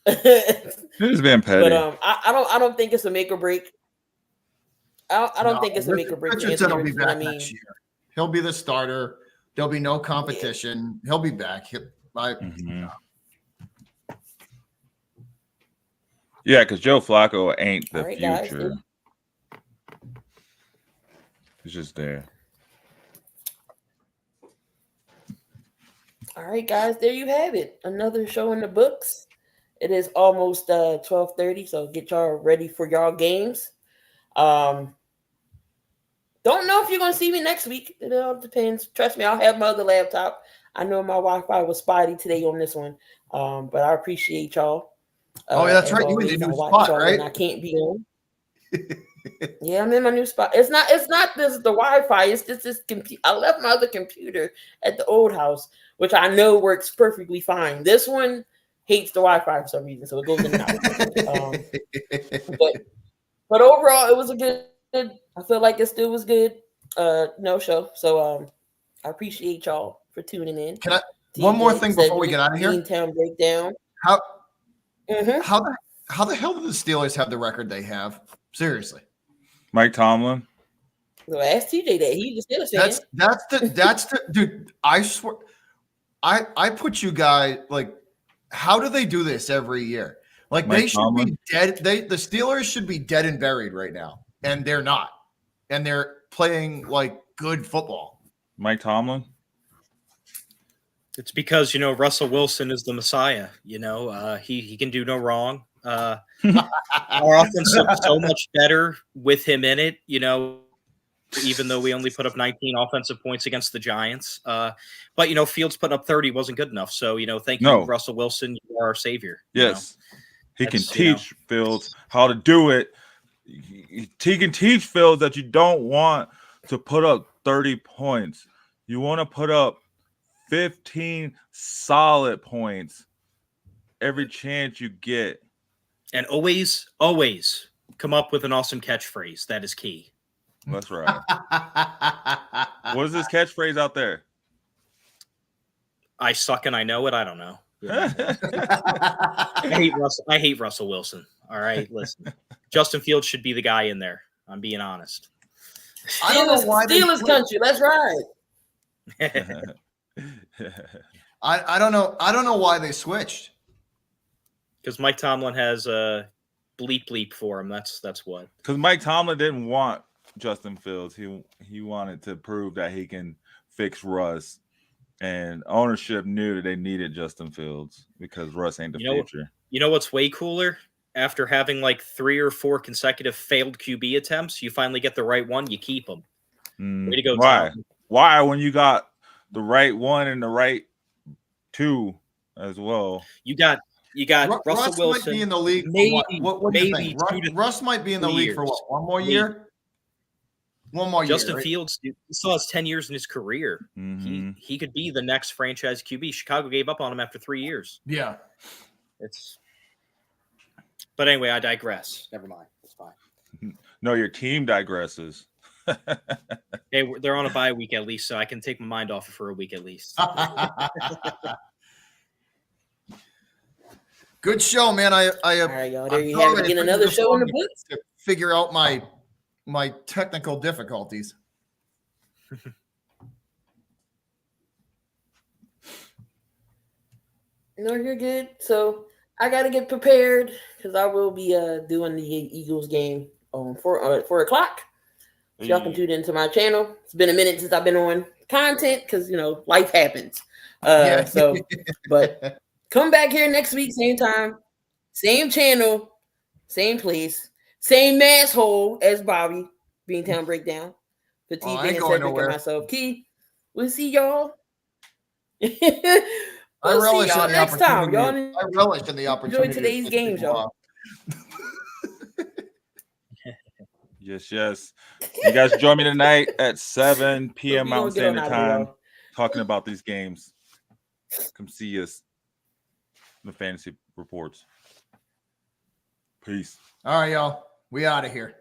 He's been petty. But I don't think it's a make or break. I don't think it's a make or break. Richardson will be back next year. He'll be the starter. There'll be no competition. He'll be back. Yeah, because Joe Flacco ain't the All right, future. guys. He's just there. All right, guys, there you have it. Another show in the books. It is almost 12:30, so get y'all ready for y'all games. Don't know if you're going to see me next week. It all depends. Trust me, I'll have my other laptop. I know my Wi-Fi was spotty today on this one, but I appreciate y'all. Oh, yeah, that's right. You in the new spot, right? I can't be on. Yeah, I'm in my new spot. It's not this the Wi-Fi. It's just this computer. I left my other computer at the old house, which I know works perfectly fine. This one hates the Wi-Fi for some reason, so it goes in and out. But overall, it was a good. I feel like it still was good. No show. So I appreciate y'all for tuning in. Can I one more thing before we get out of here? Town breakdown. How the hell do the Steelers have the record they have? Seriously. Mike Tomlin. So ask TJ that. He's the Steelers fan. That's the dude. I swear, I put you guys like. How do they do this every year? Like Mike they should Tomlin. Be dead. The Steelers should be dead and buried right now, and they're not. And they're playing like good football. Mike Tomlin. It's because Russell Wilson is the Messiah. He can do no wrong. Our offense looks so much better with him in it. Even though we only put up 19 offensive points against the Giants, but Fields putting up 30 wasn't good enough. So thank you, Russell Wilson. You are our savior. Yes, he can teach Fields how to do it. He can teach Fields that you don't want to put up 30 points. You want to put up 15 solid points every chance you get. And always come up with an awesome catchphrase. That is key. That's right. What is this catchphrase out there? I suck and I know it. I don't know. I hate Russell Wilson. All right, listen. Justin Fields should be the guy in there. I'm being honest. I don't know why Steelers country. That's right. I don't know. I don't know why they switched. Because Mike Tomlin has a bleep for him. That's what. Because Mike Tomlin didn't want Justin Fields. He wanted to prove that he can fix Russ, and ownership knew that they needed Justin Fields because Russ ain't the future. You know what's way cooler? After having like 3 or 4 consecutive failed QB attempts, you finally get the right one. You keep them. Way to go, why? Tom. Why when you got the right one and the right 2 as well? You got Russell Wilson. Might be in the league. What do you think? Russ might be in the league for what? One more year? One more year. Justin Fields, he still has 10 years in his career. Mm-hmm. He could be the next franchise QB. Chicago gave up on him after 3 years. Yeah. But anyway, I digress. Never mind. It's fine. No, your team digresses. Hey, they're on a bye week at least, so I can take my mind off it for a week at least. Good show, man. All right, y'all. There you have it. Get another show in the books. To figure out my technical difficulties. No, you're good. So I got to get prepared because I will be doing the Eagles game on 4 o'clock. So y'all can tune into my channel. It's been a minute since I've been on content because life happens. So, but come back here next week, same time, same channel, same place, same asshole as Bobby, Beantown Breakdown. For TJ and Cedric and myself, Key. We'll see y'all. I relish in the next time, y'all. I relish in the opportunity. Enjoy today's games, y'all. Yes. You guys join me tonight at 7 p.m. Mountain Standard Time, talking about these games. Come see us in the fantasy reports. Peace. All right, y'all. We out of here.